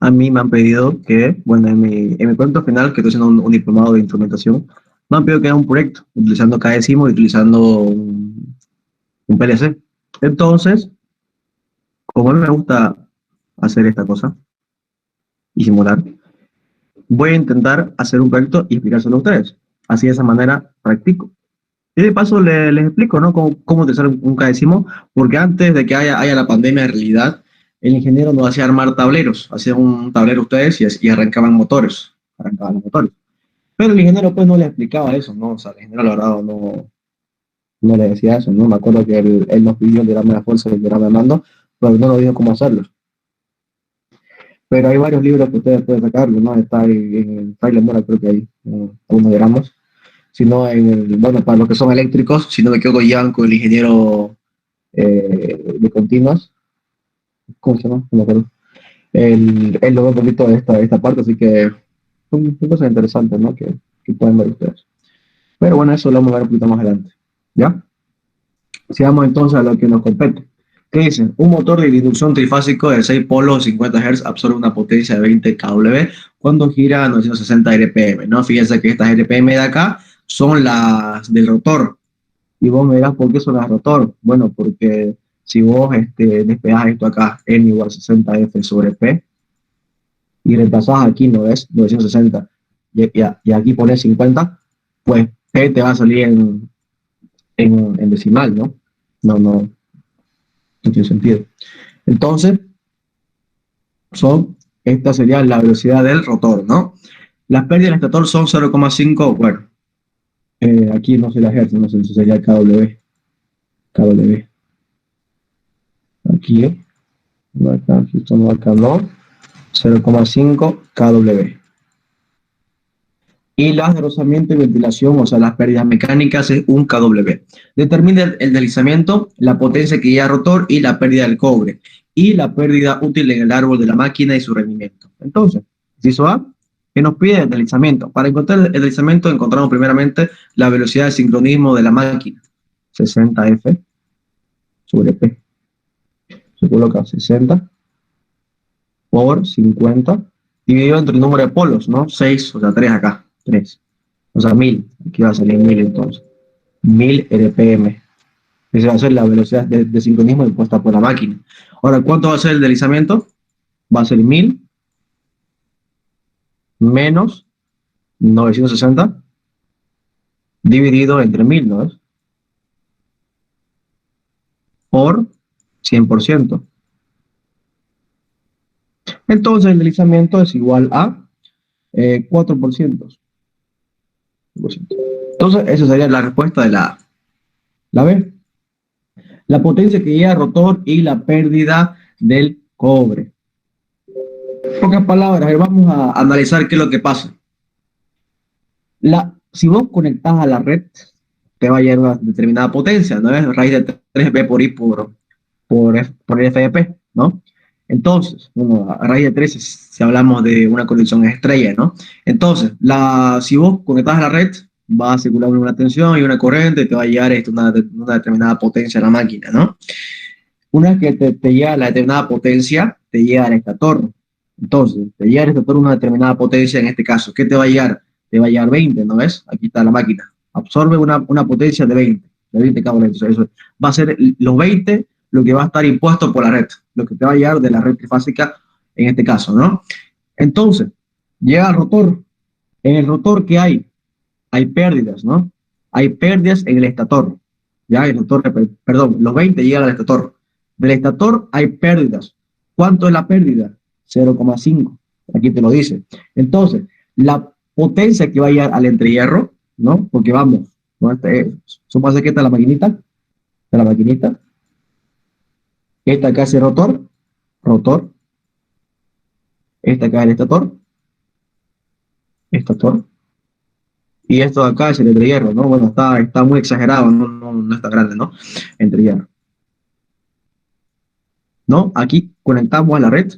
a mí me han pedido que, bueno, en mi proyecto final, que estoy haciendo un diplomado de instrumentación, me han pedido que haga un proyecto utilizando KDESIMO y utilizando un PLC. Entonces, como a mí me gusta hacer esta cosa y simular, voy a intentar hacer un proyecto y explicárselo a ustedes. Así de esa manera practico. Y de paso les explico, ¿no? Cómo utilizar un KDESIMO, porque antes de que haya la pandemia en realidad, el ingeniero no hacía armar tableros, hacía un tablero ustedes y arrancaban motores, arrancaban los motores. Pero el ingeniero pues no le explicaba eso, ¿no? O sea, el ingeniero la verdad no le decía eso, ¿no? Me acuerdo que él nos pidió el diagrama de fuerza y el diagrama de mando, pero no nos dijo cómo hacerlo. Pero hay varios libros que ustedes pueden sacarlo, ¿no? Está en el Fraile Mora, creo que hay algunos diagramas. Si no, bueno, para los que son eléctricos, si no me equivoco, llevan con el ingeniero de continuas. ¿Cómo se llama? No me acuerdo. Él lo ve un poquito de esta parte, así que son cosas interesantes, ¿no? Que pueden ver ustedes. Pero bueno, eso lo vamos a ver un poquito más adelante. ¿Ya? Sigamos entonces a lo que nos compete. ¿Qué dicen? Un motor de inducción trifásico de 6 polos 50 Hz absorbe una potencia de 20 kW cuando gira a 960 RPM, ¿no? Fíjense que estas RPM de acá son las del rotor. Y vos me dirás, ¿por qué son las rotor? Bueno, porque si vos despegas esto acá, N igual 60F sobre P, y reemplazas aquí, no es 960, y aquí pones 50, pues P te va a salir en decimal, ¿no? No tiene sentido. Entonces, esta sería la velocidad del rotor, ¿no? Las pérdidas del estator son 0,5, bueno, aquí no sé la hertz, no sé si sería KW. Aquí, no acá, esto no acá, no, 0,5 KW. Y las de rozamiento y ventilación, o sea, las pérdidas mecánicas, es 1 kW. Determina el deslizamiento, la potencia que lleva al rotor y la pérdida del cobre. Y la pérdida útil en el árbol de la máquina y su rendimiento. Entonces, inciso A, que nos pide el deslizamiento. Para encontrar el deslizamiento, encontramos primeramente la velocidad de sincronismo de la máquina. 60F sobre P. Se coloca 60 por 50 dividido entre el número de polos, ¿no? 6, o sea, 3 acá. 3. O sea, 1000. Aquí va a salir 1000 entonces. 1000 RPM. Esa va a ser la velocidad de sincronismo impuesta por la máquina. Ahora, ¿cuánto va a ser el deslizamiento? Va a ser 1000 menos 960 dividido entre 1000, ¿no es? Por 100%. Entonces, el deslizamiento es igual a 4%. Entonces, esa sería la respuesta de la A. La B. La potencia que lleva el rotor y la pérdida del cobre. En pocas palabras, vamos a analizar qué es lo que pasa. Si vos conectás a la red, te va a llegar una determinada potencia, ¿no es? Raíz de 3B por I por FDP, ¿no? Entonces, bueno, a raíz de 3 si hablamos de una conexión estrella, ¿no? Entonces, si vos conectás a la red, va a circular una tensión y una corriente y te va a llegar una determinada potencia a la máquina, ¿no? Una vez que te llega la determinada potencia, te llega al estator. Entonces, te llega al estator una determinada potencia, en este caso, ¿qué te va a llegar? Te va a llegar 20, ¿no ves? Aquí está la máquina. Absorbe una potencia de 20 kW. Entonces, eso va a ser los 20 lo que va a estar impuesto por la red, lo que te va a llegar de la red trifásica en este caso, ¿no? Entonces, llega al rotor. En el rotor, ¿qué hay? Hay pérdidas, ¿no? Hay pérdidas en el estator. Ya, el estator, perdón, los 20 llegan al estator. Del estator hay pérdidas. ¿Cuánto es la pérdida? 0,5. Aquí te lo dice. Entonces, la potencia que va a llegar al entrehierro, ¿no? Porque vamos, ¿no? Supone que esta es la maquinita. De la maquinita. Esta acá es el rotor. Esta acá es el estator. Y esto de acá es el entrehierro, ¿no? Bueno, está muy exagerado, no está grande, ¿no? Entrehierro. ¿No? Aquí conectamos a la red.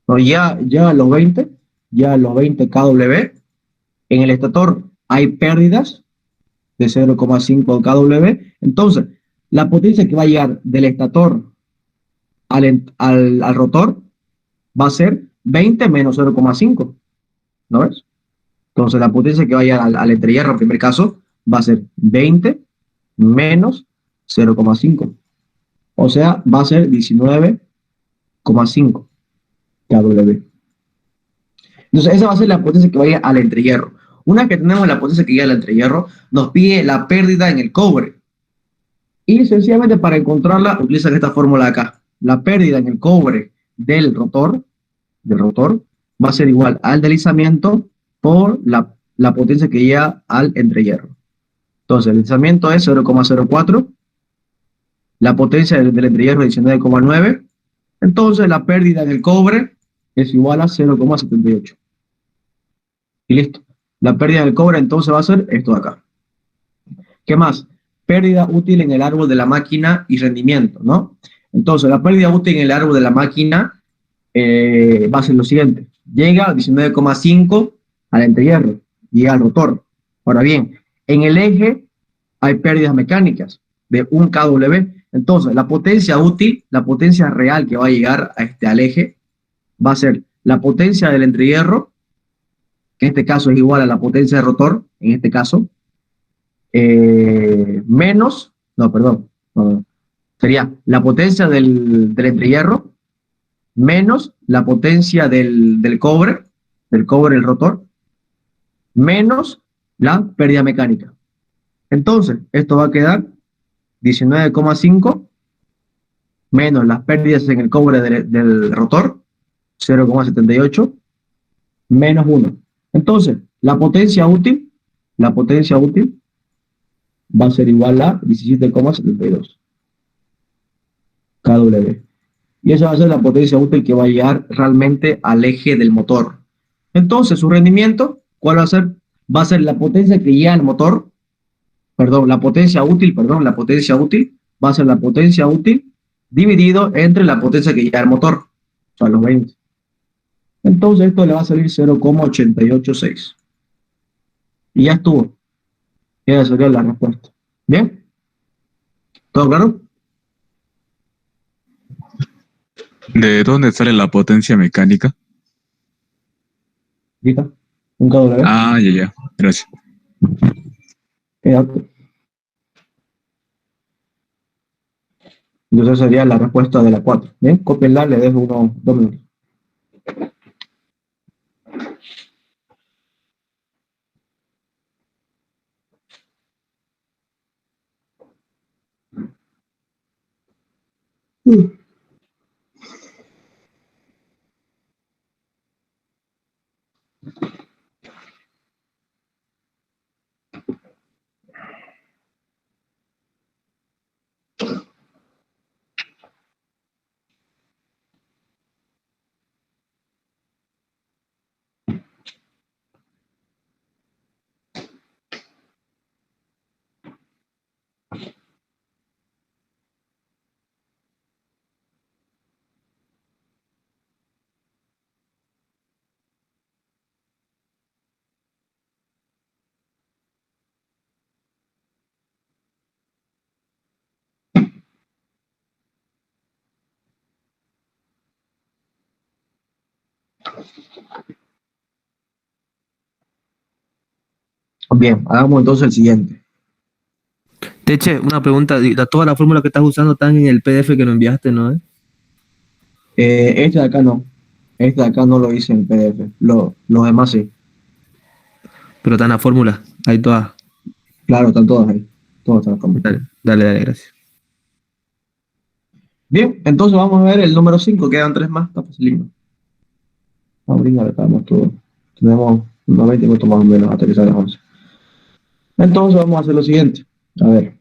No, ya los 20 kW. En el estator hay pérdidas de 0,5 kW. Entonces, la potencia que va a llegar del estator al rotor va a ser 20 menos 0,5. ¿No ves? Entonces, la potencia que va a llegar al entrehierro, en primer caso, va a ser 20 menos 0,5. O sea, va a ser 19,5 kW. Entonces, esa va a ser la potencia que vaya al entrehierro. Una vez que tenemos la potencia que llega al entrehierro, nos pide la pérdida en el cobre. Y sencillamente para encontrarla, utilizan esta fórmula acá. La pérdida en el cobre del rotor va a ser igual al deslizamiento por la potencia que llega al entrehierro. Entonces, el deslizamiento es 0,04. La potencia del entrehierro es 19,9. Entonces, la pérdida en el cobre es igual a 0,78. Y listo. La pérdida del cobre entonces va a ser esto de acá. ¿Qué más? Pérdida útil en el árbol de la máquina y rendimiento, ¿no? Entonces, la pérdida útil en el árbol de la máquina va a ser lo siguiente. Llega a 19,5 al entrehierro, llega al rotor. Ahora bien, en el eje hay pérdidas mecánicas de 1 kW. Entonces, la potencia útil, la potencia real que va a llegar al eje, va a ser la potencia del entrehierro, que en este caso es igual a la potencia del rotor, en este caso, sería la potencia del entrehierro, menos la potencia del cobre, el rotor, menos la pérdida mecánica. Entonces, esto va a quedar 19,5 menos las pérdidas en el cobre del rotor, 0,78, menos 1. Entonces, la potencia útil va a ser igual a 17,72 kW. Y esa va a ser la potencia útil que va a llegar realmente al eje del motor. Entonces, su rendimiento, ¿cuál va a ser? Va a ser la potencia que llega al motor, la potencia útil va a ser la potencia útil dividido entre la potencia que llega al motor, o sea, los 20. Entonces, esto le va a salir 0,886. Y ya estuvo. Esa sería la respuesta. ¿Bien? ¿Todo claro? ¿De dónde sale la potencia mecánica? ¿Lista? ¿Un KW? Ah, ya. Gracias. Exacto. Entonces sería la respuesta de la 4. Bien, copienla, le dejo unos 2 minutos. Bien, hagamos entonces el siguiente. Teche, una pregunta. Todas las fórmulas que estás usando están en el PDF que nos enviaste, ¿no? Este de acá no. Este de acá no lo hice en PDF. Los demás sí. Pero están las fórmulas. Ahí todas. Claro, están todas ahí. Todas están completas. Dale, gracias. Bien, entonces vamos a ver el número 5. Quedan 3 más. Está facilito. Vamos a brindar, estamos todos. Tenemos unos 20 minutos más o menos hasta que salga las 11. Entonces vamos a hacer lo siguiente. A ver.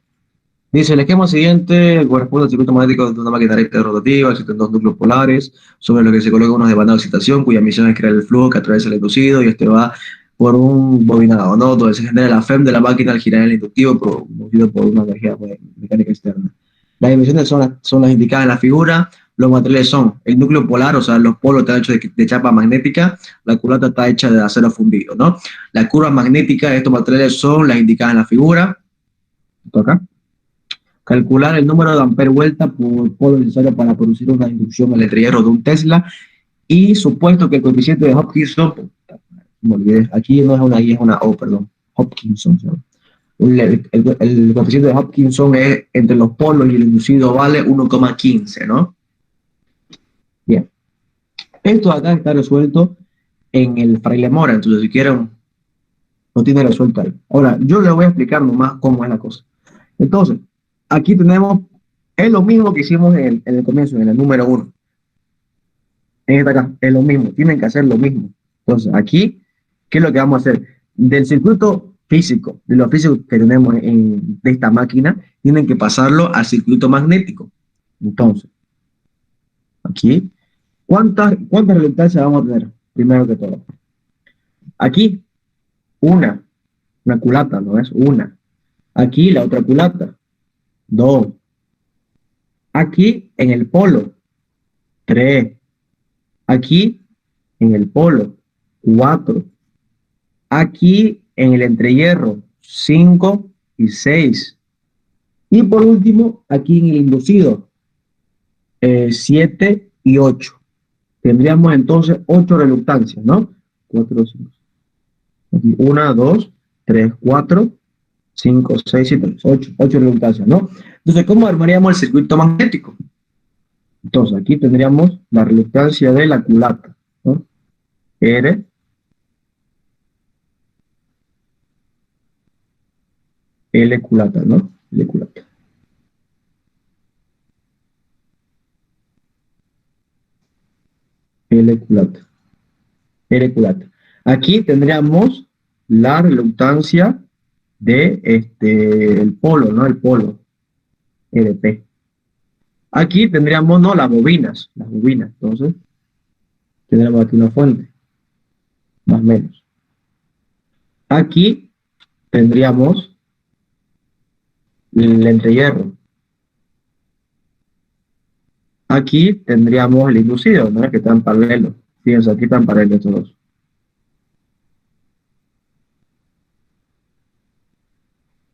Dice, el esquema siguiente corresponde al circuito magnético de una máquina recta rotativa. Existen 2 núcleos polares, sobre los que se colocan unos de banda de excitación, cuya misión es crear el flujo que atraviesa el inducido, y este va por un bobinado, ¿no? Donde se genera la FEM de la máquina al girar el inductivo, movido por una energía mecánica externa. Las dimensiones son las indicadas en la figura. Los materiales son el núcleo polar, o sea, los polos están hechos de chapa magnética, la culata está hecha de acero fundido, ¿no? Las curvas magnéticas de estos materiales son las indicadas en la figura. ¿Esto acá? Calcular el número de ampere vuelta por polo necesario para producir una inducción al entrehierro de un Tesla, y supuesto que el coeficiente de Hopkinson, me olvidé, aquí no es una I, es una O, perdón, Hopkinson, ¿no? El coeficiente de Hopkinson es entre los polos y el inducido vale 1,15, ¿no? Bien. Esto acá está resuelto en el Fraile Mora, entonces si quieren, lo tiene resuelto ahí. Ahora, yo les voy a explicar nomás cómo es la cosa. Entonces, aquí tenemos, es lo mismo que hicimos en el comienzo, en el número 1. En esta acá, es lo mismo, tienen que hacer lo mismo. Entonces, aquí, ¿qué es lo que vamos a hacer? Del circuito físico, de lo físico que tenemos de esta máquina, tienen que pasarlo al circuito magnético. Entonces, aquí, ¿cuántas reluctancias vamos a tener? Primero que todo. Aquí, una culata, ¿no es? Una. Aquí, la otra culata. 2. Aquí, en el polo. 3. Aquí, en el polo. 4. Aquí, en el entrehierro. 5 y 6. Y por último, aquí en el inducido. 7 y 8. Tendríamos entonces 8 reluctancias, ¿no? 4, 5. 1, 2, 3, 4, 5, 6, 7, 8 reluctancias, ¿no? Entonces, ¿cómo armaríamos el circuito magnético? Entonces, aquí tendríamos la reluctancia de la culata, ¿no? R L culata, ¿no? L culata. L culata. L culata. Aquí tendríamos la reluctancia de el polo, ¿no? El polo, LP. Aquí tendríamos, ¿no? Las bobinas. Entonces, tendríamos aquí una fuente, más o menos. Aquí tendríamos el entrehierro. Aquí tendríamos el inducido, ¿no? Que están paralelos. Fíjense, aquí están paralelos estos dos.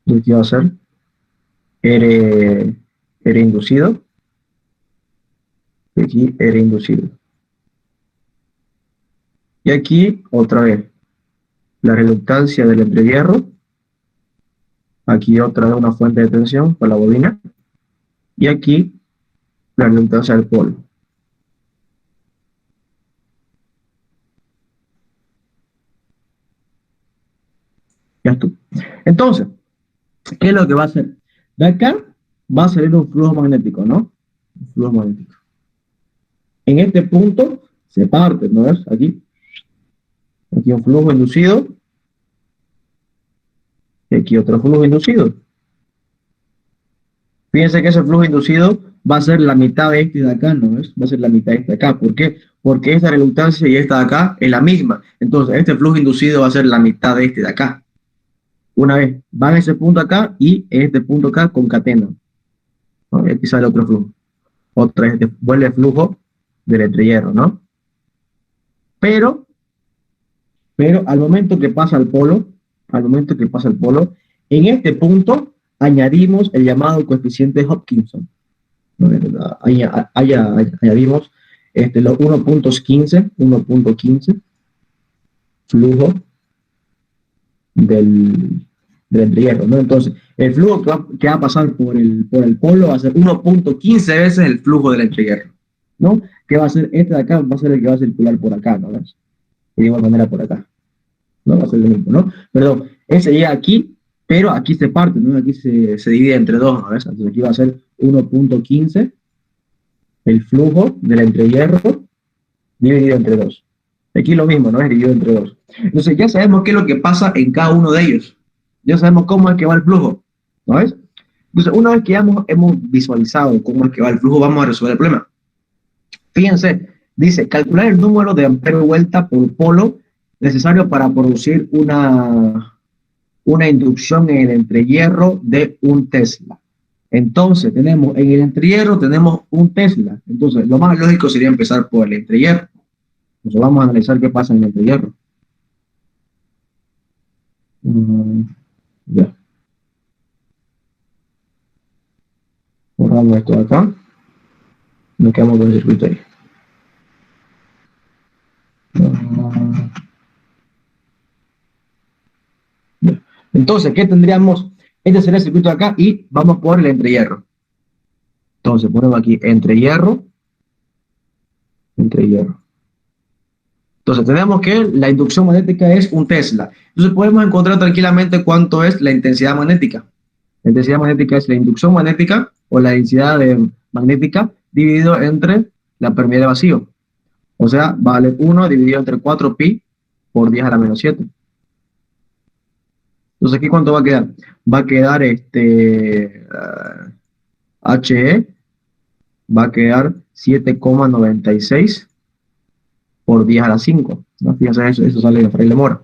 Entonces, ¿qué va a ser? R inducido. Y aquí R inducido. Y aquí, otra vez, la reluctancia del entrehierro. Aquí otra vez una fuente de tensión con la bobina. Y aquí, la reluctancia del polo. Ya estuvo. Entonces, ¿qué es lo que va a hacer? De acá va a salir un flujo magnético, ¿no? Un flujo magnético. En este punto se parte, ¿no ves? Aquí un flujo inducido. Y aquí otro flujo inducido. Fíjense que ese flujo inducido va a ser la mitad de este de acá, ¿no ves? Va a ser la mitad de este de acá. ¿Por qué? Porque esta reluctancia y esta de acá es la misma. Entonces, este flujo inducido va a ser la mitad de este de acá. Una vez van a ese punto acá y en este punto acá concatenan, ¿no? Y aquí sale otro flujo. Otra vez vuelve el flujo del entrehierro, ¿no? Pero al momento que pasa el polo, en este punto añadimos el llamado coeficiente de Hopkinson, ¿no? Añadimos los 1.15 flujo del entrehierro, ¿no? Entonces, el flujo que va a pasar por el polo va a ser 1.15 veces el flujo del entrehierro, ¿no? Que va a ser este de acá, va a ser el que va a circular por acá, ¿no? Y de igual manera por acá, ¿no? Va a ser lo mismo, ¿no? Perdón, ese llega aquí, pero aquí se parte, ¿no? Aquí se divide entre dos, ¿no? Entonces aquí va a ser 1.15 el flujo del entrehierro dividido entre 2. Aquí lo mismo, ¿no? Es dividido entre 2. Entonces ya sabemos qué es lo que pasa en cada uno de ellos. Ya sabemos cómo es que va el flujo, ¿no ves? Entonces, una vez que ya hemos visualizado cómo es que va el flujo, vamos a resolver el problema. Fíjense, dice, calcular el número de ampere vuelta por polo necesario para producir una inducción en el entrehierro de un Tesla. Entonces, en el entrehierro tenemos un Tesla. Entonces, lo más lógico sería empezar por el entrehierro. Entonces, vamos a analizar qué pasa en el entrehierro. Ya. Borramos esto de acá. Nos quedamos con el circuito ahí. Ya. Entonces, ¿qué tendríamos? Este sería el circuito de acá y vamos por el entrehierro. Entonces, ponemos aquí entrehierro. Entonces, tenemos que la inducción magnética es un Tesla. Entonces, podemos encontrar tranquilamente cuánto es la intensidad magnética. La intensidad magnética es la inducción magnética o la densidad magnética dividido entre la permeabilidad de vacío. O sea, vale 1 dividido entre 4pi por 10 a la menos 7. Entonces, ¿aquí cuánto va a quedar? Va a quedar HE, va a quedar 7,96 por 10 a la 5. ¿No? Fíjense, eso sale de Fraile Mora.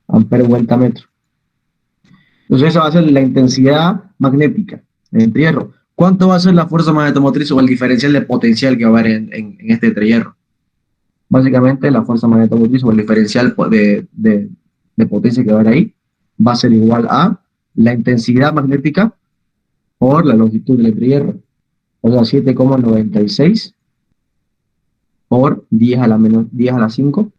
Ampere vuelta metro. Entonces, esa va a ser la intensidad magnética en el entrehierro. ¿Cuánto va a ser la fuerza magnetomotriz o el diferencial de potencial que va a haber en este entrehierro? Básicamente, la fuerza magnetomotriz o el diferencial de potencia que va a haber ahí va a ser igual a la intensidad magnética por la longitud del entrehierro. O sea, 7,96 por 10 a la menos 10 a la 5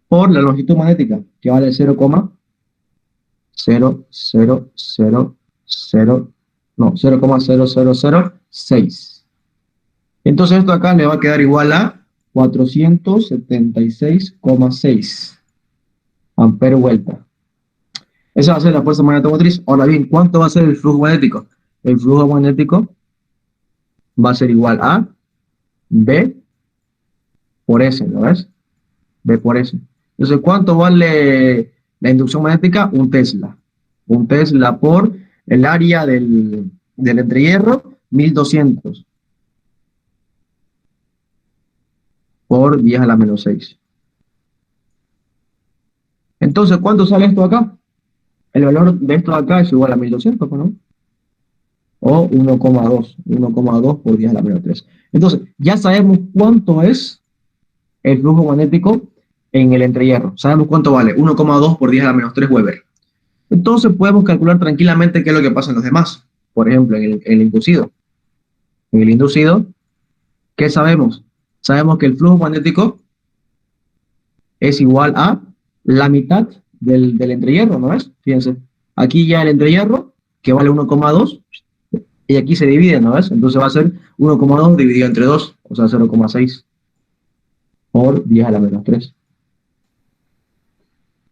por la longitud magnética, que vale 0,0006. Entonces esto acá le va a quedar igual a 476,6 amperes vuelta. Esa va a ser la fuerza magnetomotriz. Ahora bien, ¿cuánto va a ser el flujo magnético? El flujo magnético va a ser igual a B por S, ¿no ves? B por S. Entonces, ¿cuánto vale la inducción magnética? Un Tesla. Un Tesla por el área del entrehierro, 1200 por 10 a la menos 6. Entonces, ¿cuánto sale esto acá? El valor de esto acá es igual a 1200, ¿no? O 1,2 por 10 a la menos 3. Entonces, ya sabemos cuánto es el flujo magnético en el entrehierro. Sabemos cuánto vale, 1,2 por 10 a la menos 3 Weber. Entonces podemos calcular tranquilamente qué es lo que pasa en los demás. Por ejemplo, en el inducido. En el inducido, ¿qué sabemos? Sabemos que el flujo magnético es igual a la mitad del entrehierro, ¿no ves? Fíjense, aquí ya el entrehierro, que vale 1,2, y aquí se divide, ¿no ves? Entonces va a ser 1,2 dividido entre 2, o sea, 0,6 por 10 a la menos 3.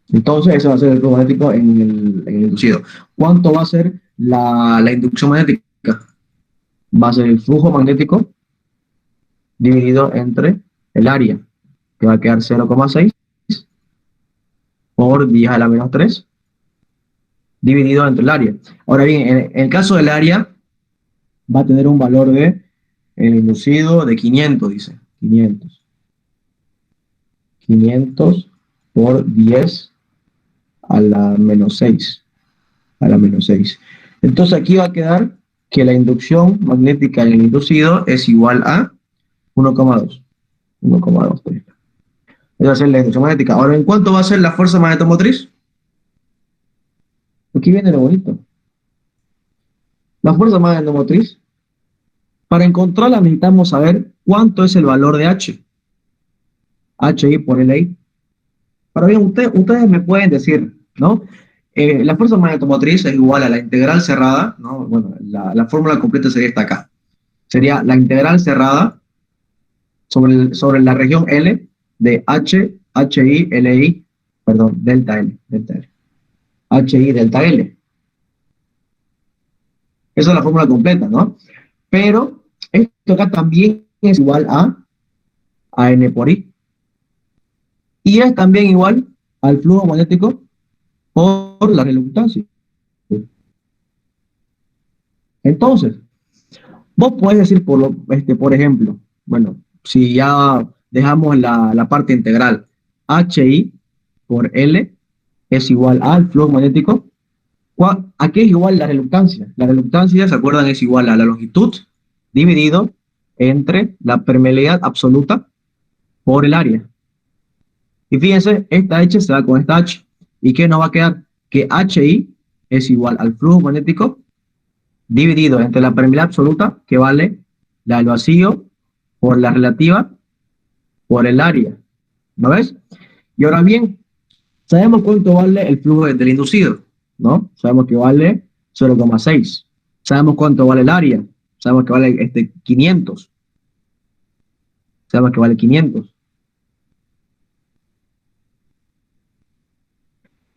Entonces, ese va a ser el flujo magnético en el inducido. ¿Cuánto va a ser la inducción magnética? Va a ser el flujo magnético dividido entre el área, que va a quedar 0,6 por 10 a la menos 3, dividido entre el área. Ahora bien, en el caso del área, va a tener un valor de, el inducido, de 500, dice. 500 por 10 a la menos 6. A la menos 6. Entonces aquí va a quedar que la inducción magnética en el inducido es igual a 1,2. 1,2. Esa va a ser la inducción magnética. Ahora, ¿en cuánto va a ser la fuerza magnetomotriz? Aquí viene lo bonito. La fuerza magnetomotriz, para encontrarla necesitamos saber cuánto es el valor de H. HI por LI. Ahora bien, ustedes me pueden decir, ¿no? La fuerza magnetomotriz es igual a la integral cerrada, ¿no? Bueno, la fórmula completa sería esta acá. Sería la integral cerrada sobre la región L de HI, LI, perdón, delta L. HI delta L. Esa es la fórmula completa, ¿no? Pero esto acá también es igual a N por I. Y es también igual al flujo magnético por la reluctancia. Entonces, vos podés decir, por ejemplo, bueno, si ya dejamos la parte integral, HI por L es igual al flujo magnético. ¿A qué es igual la reluctancia? La reluctancia, ¿se acuerdan? Es igual a la longitud dividido entre la permeabilidad absoluta por el área. Y fíjense, esta H se da con esta H. ¿Y qué nos va a quedar? Que HI es igual al flujo magnético dividido entre la permeabilidad absoluta, que vale la del vacío por la relativa por el área. ¿No ves? Y ahora bien, sabemos cuánto vale el flujo del inducido, ¿no? Sabemos que vale 0,6. Sabemos cuánto vale el área. Sabemos que vale 500. Sabemos que vale 500.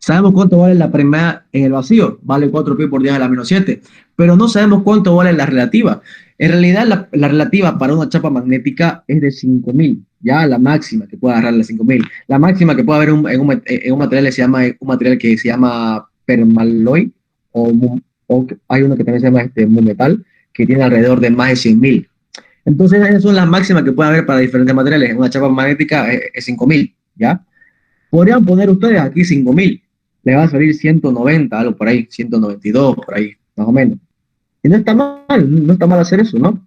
Sabemos cuánto vale la permeabilidad en el vacío, vale 4pi por 10 a la menos 7, pero no sabemos cuánto vale la relativa. En realidad, la relativa para una chapa magnética es de 5000, ya la máxima que puede agarrar la 5000. La máxima que puede haber en un material que se llama permaloy, o hay uno que también se llama mumetal, que tiene alrededor de más de 100.000. Entonces, esas son las máximas que puede haber para diferentes materiales. Una chapa magnética es 5000, ¿ya? Podrían poner ustedes aquí 5000. Le va a salir 190, algo por ahí, 192, por ahí, más o menos. Y no está mal hacer eso, ¿no?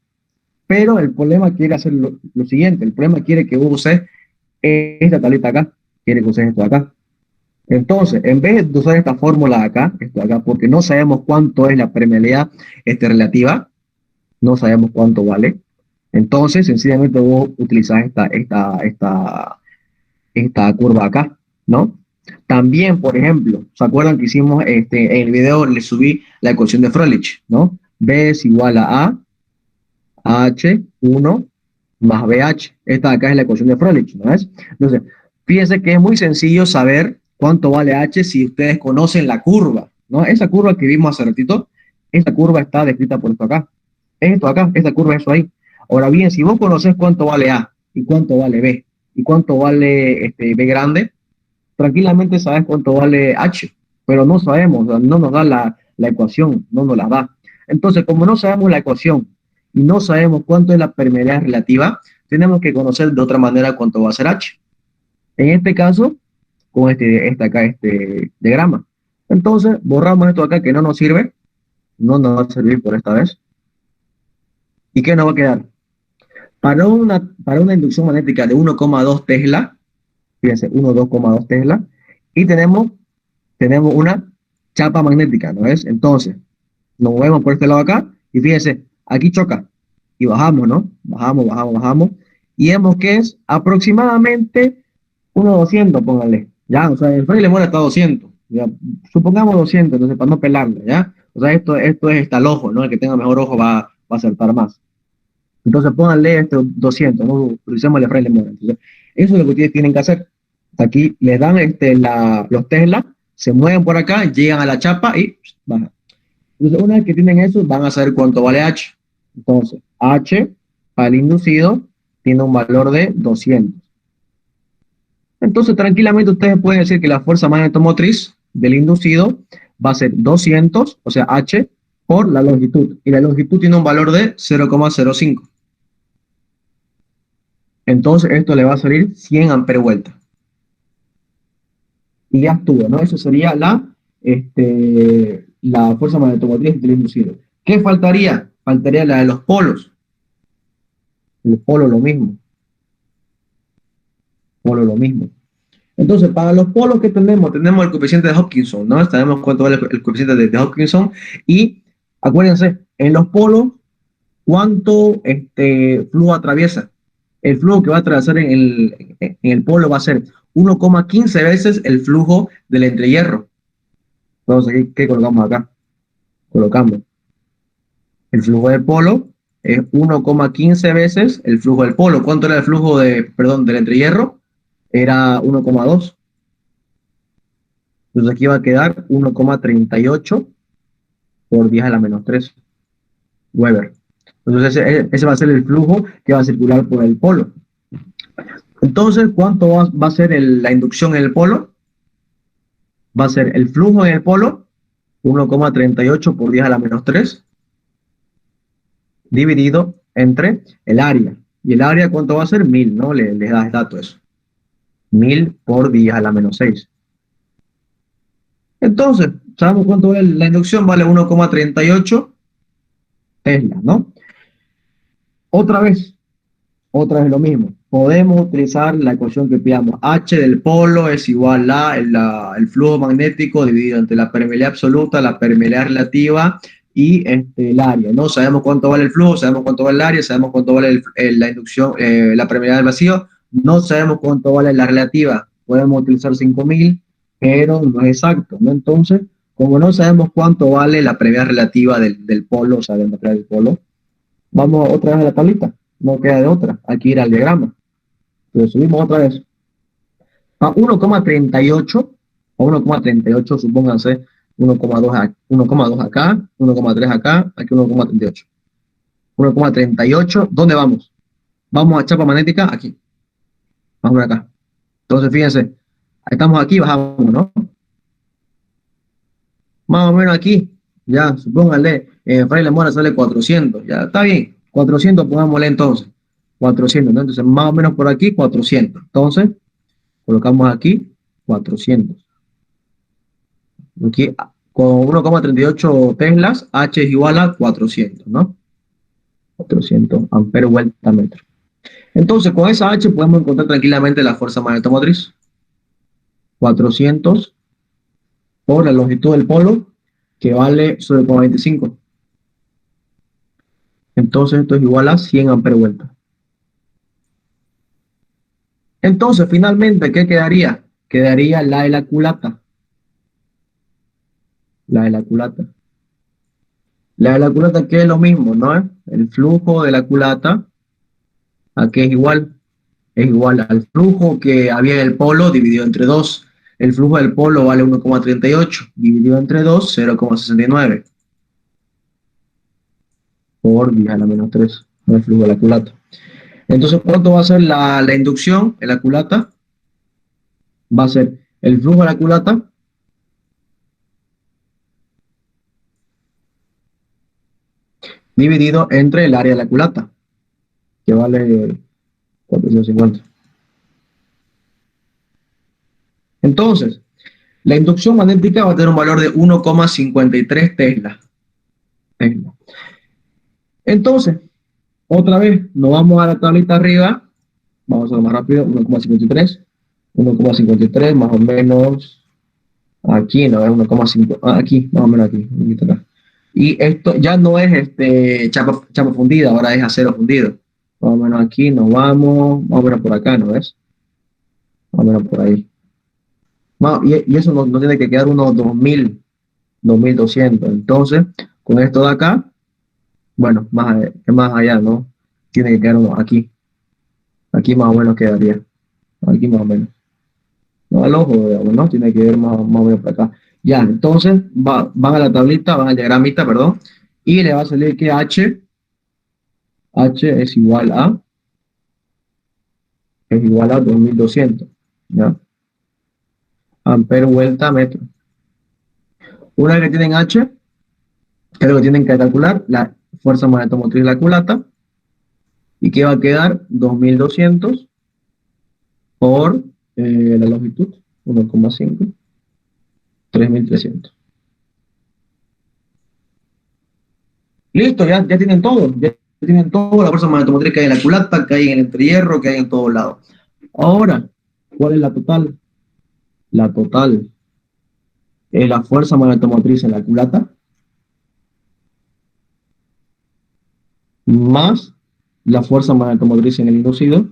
Pero el problema quiere hacer lo siguiente, el problema quiere que uses esta tablita acá, quiere que uses esto de acá. Entonces, en vez de usar esta fórmula de acá, esto de acá, porque no sabemos cuánto es la permeabilidad relativa, no sabemos cuánto vale, entonces sencillamente vos utilizás esta curva acá, ¿no? También, por ejemplo, ¿se acuerdan que hicimos en el video? Le subí la ecuación de Froelich, ¿no? B es igual a H1 más BH. Esta de acá es la ecuación de Froelich, ¿no es? Entonces, fíjense que es muy sencillo saber cuánto vale H si ustedes conocen la curva, ¿no? Esa curva que vimos hace ratito, esa curva está descrita por esto acá. Esto acá, esta curva es eso ahí. Ahora bien, si vos conocés cuánto vale A y cuánto vale B y cuánto vale B grande, tranquilamente sabes cuánto vale H, pero no sabemos, o sea, no nos da la ecuación, no nos la da. Entonces, como no sabemos la ecuación y no sabemos cuánto es la permeabilidad relativa, tenemos que conocer de otra manera cuánto va a ser H. En este caso, con este diagrama. Entonces, borramos esto acá que no nos sirve, no nos va a servir por esta vez. ¿Y qué nos va a quedar? Para una inducción magnética de 1,2 Tesla, fíjense, 1,2 Tesla, y tenemos una chapa magnética, ¿no es? Entonces, nos movemos por este lado acá, y fíjense, aquí choca, y bajamos, ¿no? Bajamos, y vemos que es aproximadamente 1,200, póngale, ¿ya? O sea, el Frey le muere hasta 200, ¿ya? Supongamos 200, entonces, para no pelarle, ¿ya? O sea, esto es al ojo, ¿no? El que tenga mejor ojo va a acertar más. Entonces, pónganle 200, ¿no? Utilicemos el Frey le muere. Entonces, eso es lo que ustedes tienen que hacer. Aquí les dan los Tesla, se mueven por acá, llegan a la chapa y bajan. Entonces, una vez que tienen eso, van a saber cuánto vale H. Entonces, H para el inducido tiene un valor de 200. Entonces, tranquilamente ustedes pueden decir que la fuerza magnetomotriz del inducido va a ser 200, o sea, H, por la longitud. Y la longitud tiene un valor de 0,05. Entonces, esto le va a salir 100 amperes vuelta. Y ya estuvo, ¿no? Eso sería la fuerza magnetomotriz del inducido. ¿Qué faltaría? Faltaría la de los polos. El polo lo mismo. Polo lo mismo. Entonces, para los polos que tenemos el coeficiente de Hopkinson, ¿no? Sabemos cuánto vale el coeficiente de Hopkinson. Y acuérdense, en los polos, ¿cuánto flujo atraviesa? El flujo que va a atravesar en el polo va a ser 1,15 veces el flujo del entrehierro. Entonces, ¿qué colocamos acá? Colocamos el flujo del polo es 1,15 veces el flujo del polo. ¿Cuánto era el flujo del entrehierro? Era 1,2. Entonces aquí va a quedar 1,38 por 10 a la menos 3 Weber. Entonces ese va a ser el flujo que va a circular por el polo. Entonces, ¿cuánto va a ser la inducción en el polo? Va a ser el flujo en el polo, 1,38 por 10 a la menos 3, dividido entre el área. ¿Y el área cuánto va a ser? 1000, ¿no? Les das dato eso. 1000 por 10 a la menos 6. Entonces, ¿sabemos cuánto vale la inducción? Vale 1,38 Tesla, ¿no? Otra vez lo mismo. Podemos utilizar la ecuación que pidamos. H del polo es igual a el flujo magnético dividido entre la permeabilidad absoluta, la permeabilidad relativa y el área, ¿no? Sabemos cuánto vale el flujo, sabemos cuánto vale el área, sabemos cuánto vale la inducción, la permeabilidad del vacío. No sabemos cuánto vale la relativa. Podemos utilizar 5000, pero no es exacto, ¿no? Entonces, como no sabemos cuánto vale la permeabilidad relativa del polo, o sea, del material del polo, vamos otra vez a la tablita. No queda de otra. Aquí ir al diagrama. Lo subimos otra vez. A 1,38, a 1,38, supónganse 1,2 acá, 1,3 acá, aquí 1,38. 1,38, ¿dónde vamos? Vamos a chapa magnética, aquí. Vamos por acá. Entonces, fíjense, estamos aquí, bajamos, ¿no? Más o menos aquí, ya, supónganle, Fraile Mora sale 400, ya, está bien, 400, pongámosle entonces, 400, ¿no? Entonces, más o menos por aquí, 400. Entonces, colocamos aquí 400. Aquí, con 1,38 Teslas, H es igual a 400, ¿no? 400 amperes vuelta metro. Entonces, con esa H podemos encontrar tranquilamente la fuerza magnetomotriz. 400 por la longitud del polo, que vale 0,25. Entonces, esto es igual a 100 amperes vuelta. Entonces, finalmente, ¿qué quedaría? Quedaría la de la culata. La de la culata. La de la culata que es lo mismo, ¿no? El flujo de la culata ¿A qué es igual? Es igual al flujo que había en el polo dividido entre 2. El flujo del polo vale 1,38 dividido entre 2, 0,69 por 10 a la menos 3, el flujo de la culata. Entonces, ¿cuánto va a ser la inducción en la culata? Va a ser el flujo de la culata dividido entre el área de la culata, que vale 450. Entonces, la inducción magnética va a tener un valor de 1,53 Tesla. Entonces, otra vez, nos vamos a la tablita arriba, vamos a hacerlo más rápido, 1,53 más o menos aquí, ¿no? Es 1,5, aquí, más o menos aquí, acá. Y esto ya no es chapa fundida, ahora es acero fundido. Más o menos aquí nos vamos, más o menos por acá, ¿no ves? Más o menos por ahí. Y eso no tiene que quedar unos 2000, 2200. Entonces, con esto de acá, bueno, más allá, ¿no? Tiene que quedar uno aquí. Aquí más o menos quedaría. Aquí más o menos. No al ojo, digamos, ¿no? Tiene que ver más o menos por acá. Ya, entonces van a la tablita, van al diagramita, perdón, y le va a salir que H es igual a 2200, ¿ya? Ampere vuelta metro. Una vez que tienen H, que es lo que tienen que calcular, la fuerza magnetomotriz de la culata, y que va a quedar 2200 por la longitud, 1,5, 3300. Listo, ya tienen todo, ya tienen todo, la fuerza magnetomotriz que hay en la culata, que hay en el entrehierro, que hay en todos lados. Ahora, ¿cuál es la total? La total es la fuerza magnetomotriz en la culata más la fuerza magnetomotriz en el inducido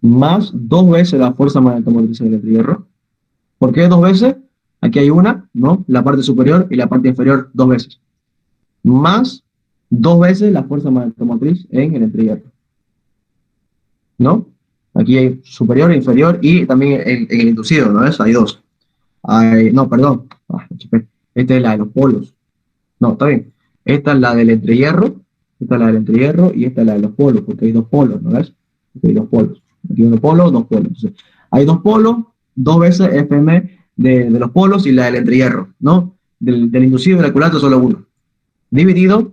más 2 veces la fuerza magnetomotriz en el entrehierro. ¿Por qué 2 veces? Aquí hay una, ¿no? La parte superior y la parte inferior 2 veces. Más 2 veces la fuerza magnetomotriz en el entrehierro, ¿no? Aquí hay superior e inferior y también en el inducido, ¿no es? Hay dos. No, perdón. Esta es la de los polos. No, está bien. Esta es la del entrehierro, esta es la del entrehierro y esta es la de los polos, porque hay dos polos, ¿no ves? Aquí hay dos polos. Aquí hay uno polo, dos polos. Entonces, hay dos polos, 2 veces FM de los polos y la del entrehierro, ¿no? Del inducido y del aculato solo uno. Dividido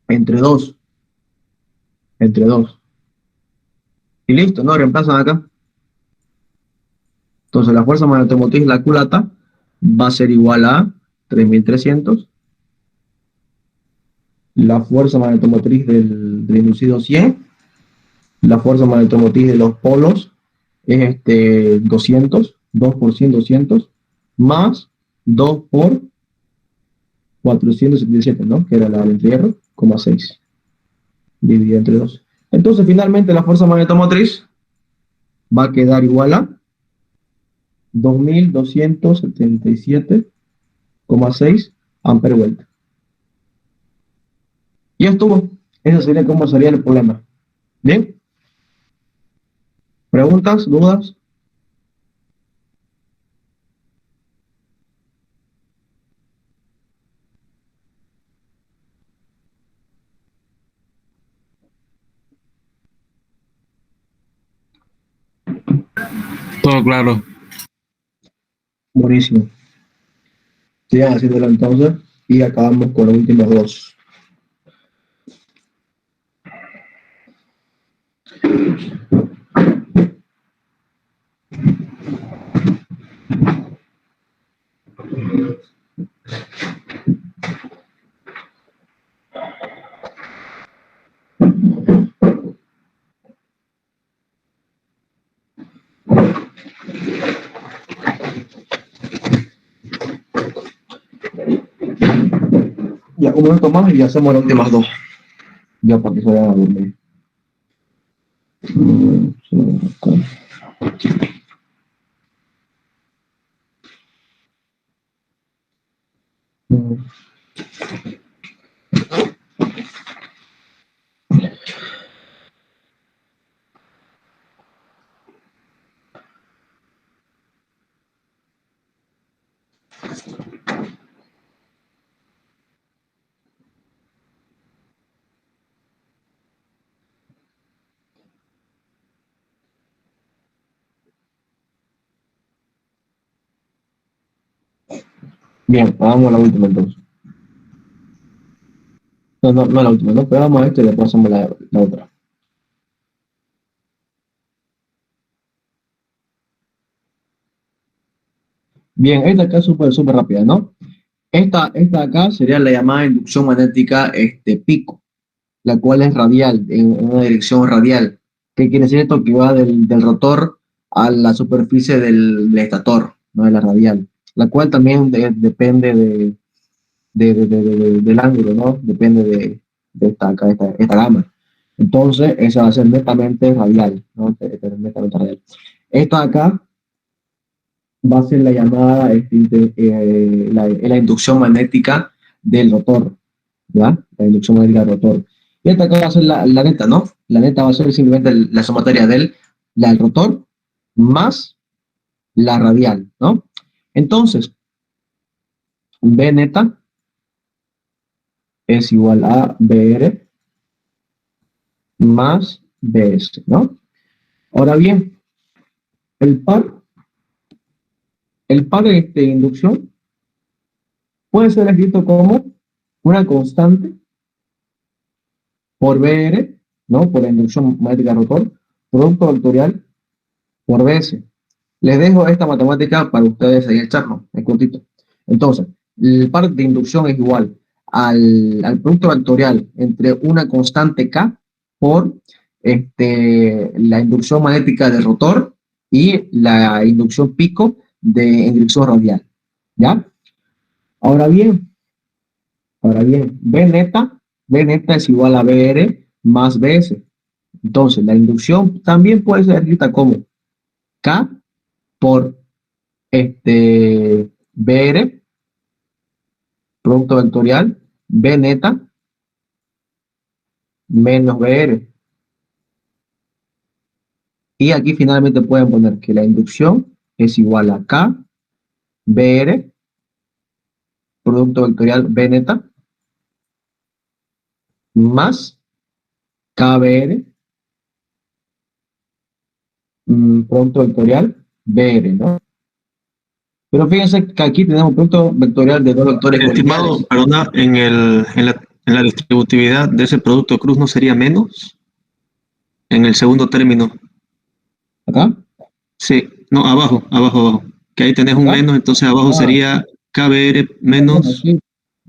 entre dos. Entre dos. Y listo, ¿no? Reemplazan acá. Entonces, la fuerza magnetomotriz de la culata va a ser igual a 3300. La fuerza magnetomotriz del inducido 100. La fuerza magnetomotriz de los polos es 200, 2 por 100, 200, más 2 por 477, ¿no? Que era la del entierro, 6, dividido entre 2. Entonces, finalmente, la fuerza magnetomotriz va a quedar igual a 2277,6 ampere vuelta. Y estuvo. Ese sería cómo sería el problema. ¿Bien? ¿Preguntas? ¿Dudas? Todo claro. Buenísimo. Sigan haciéndolo entonces y acabamos con los últimos dos. Ya un minuto más y hacemos las últimas dos. Ya para que se vayan a dormir. Bien, hagamos la última entonces. No la última, no, pero vamos a esto y después hacemos la otra. Bien, esta acá es súper rápida, ¿no? Esta acá sería la llamada inducción magnética pico, la cual es radial, en una dirección radial. ¿Qué quiere decir esto? Que va del rotor a la superficie del estator, ¿no? De la radial, la cual también depende del ángulo, ¿no? Depende de esta gama. Entonces, esa va a ser netamente radial, ¿no? Netamente radial. Esto acá va a ser la llamada la inducción magnética del rotor, ¿ya? La inducción magnética del rotor. Y esta acá va a ser la neta, ¿no? La neta va a ser simplemente la sumatoria la del rotor más la radial, ¿no? Entonces, B neta es igual a BR más BS, ¿no? Ahora bien, el par de inducción puede ser escrito como una constante por BR, ¿no? Por la inducción magnética rotor, producto vectorial por BS. Les dejo esta matemática para ustedes ahí echarlo, es cortito. Entonces, el par de inducción es igual al producto vectorial entre una constante K por la inducción magnética del rotor y la inducción pico en dirección radial. ¿Ya? Ahora bien, B neta es igual a BR más BS. Entonces, la inducción también puede ser escrita como K por BR, producto vectorial, B neta menos BR. Y aquí finalmente pueden poner que la inducción es igual a K, BR, producto vectorial B neta, más KBR, producto vectorial BR, ¿no? Pero fíjense que aquí tenemos producto vectorial de dos vectores Estimado, colineales. perdona, en la distributividad de ese producto cruz no sería menos en el segundo término. ¿Acá? Sí, no, abajo. Que ahí tenés un ¿Acá? menos, entonces abajo Ah, sería KBR bueno, menos. sí.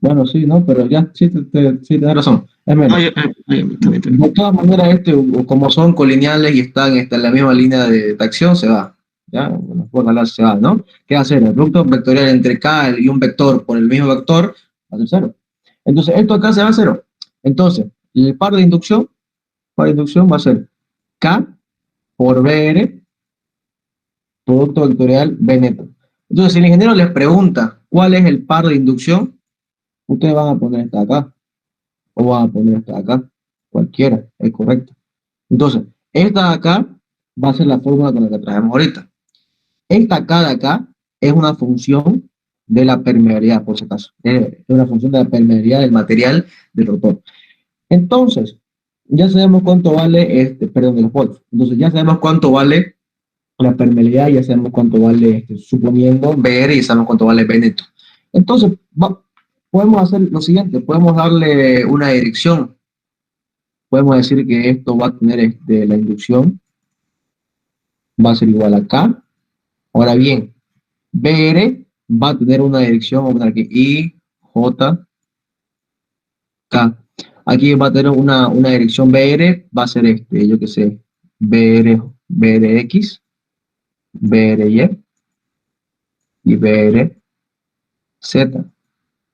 Bueno, sí, ¿no? Pero ya, sí, sí, tienes razón. Es menos. Está bien. De todas maneras, como son colineales y están en la misma línea de acción, se va. ¿Ya? Bueno, por la se va, ¿no? ¿Qué va a hacer? El producto vectorial entre K y un vector por el mismo vector va a ser cero. Entonces, esto acá se va a cero. Entonces, el par de inducción va a ser K por BR, producto vectorial B neto. Entonces, si el ingeniero les pregunta cuál es el par de inducción, ustedes van a poner esta acá o van a poner esta acá. Cualquiera, es correcto. Entonces, esta de acá va a ser la fórmula con la que trabajamos ahorita. Esta acá de acá es una función de la permeabilidad, por si acaso. Es una función de la permeabilidad del material del rotor. Entonces, ya sabemos cuánto vale perdón, de los volts. Entonces, ya sabemos cuánto vale la permeabilidad, ya sabemos cuánto vale, suponiendo BR, y sabemos cuánto vale B neto. Entonces, podemos hacer lo siguiente, podemos darle una dirección. Podemos decir que esto va a tener la inducción, va a ser igual a K. Ahora bien, BR va a tener una dirección, vamos a poner aquí I, J, K. Aquí va a tener una dirección BR, va a ser yo qué sé, BRX, BRY y BRZ.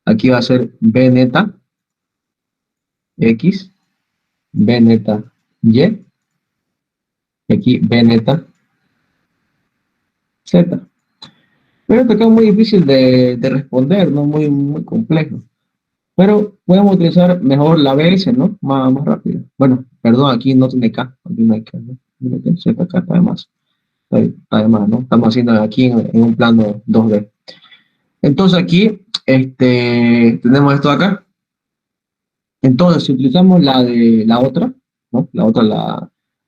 Aquí va a ser B neta X, B neta Y, y aquí B neta Z. Pero esto acá es muy difícil de responder, ¿no? Muy complejo. Pero podemos utilizar mejor la BS, ¿no? Más rápido. Bueno, perdón, aquí no tiene K. Aquí no hay K, ¿no? Z acá está de más. Está de más, ¿no? Estamos haciendo aquí en un plano 2D. Entonces aquí tenemos esto acá. Entonces, si utilizamos la otra, ¿no?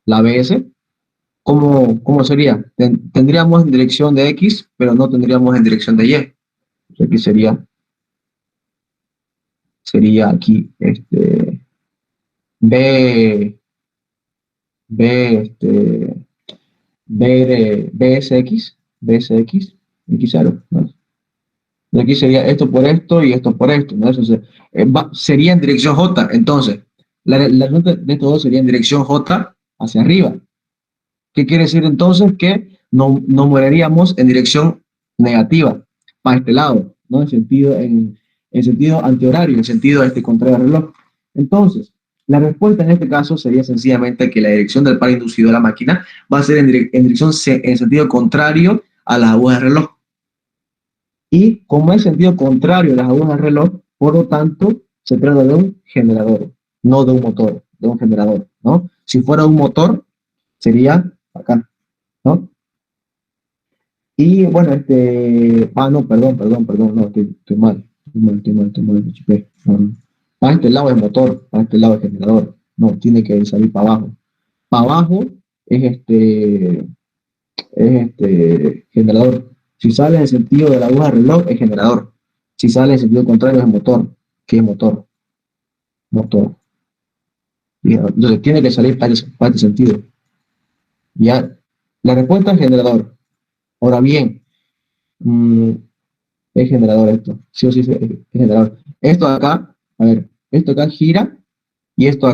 La BS, ¿cómo sería? Tendríamos en dirección de X, pero no tendríamos en dirección de Y. Entonces, aquí sería sería aquí, B, B, BSX, BSX, X0, ¿no? Y aquí sería esto por esto y esto por esto, ¿no? Entonces, sería en dirección J. Entonces, la ruta de estos dos sería en dirección J hacia arriba. ¿Qué quiere decir entonces? Que no moveríamos en dirección negativa, para este lado, ¿no? En sentido antihorario, en sentido contrario al reloj. Entonces, la respuesta en este caso sería sencillamente que la dirección del par inducido de la máquina va a ser en sentido contrario a las agujas del reloj. Y como es sentido contrario a las agujas del reloj, por lo tanto, se trata de un generador, no de un motor, de un generador, ¿no? Si fuera un motor, sería acá, ¿no? Y bueno, no, perdón, no, estoy mal, me chipé. Para este lado es motor, para este lado es generador, no, tiene que salir para abajo. Para abajo es generador. Si sale en el sentido de la aguja del reloj, es generador. Si sale en el sentido contrario, es motor. ¿Qué es motor? Motor. Y, entonces tiene que salir para este sentido. Ya, la respuesta es generador. Ahora bien, es generador esto. Sí o sí es generador. Esto acá, a ver, esto acá gira y esto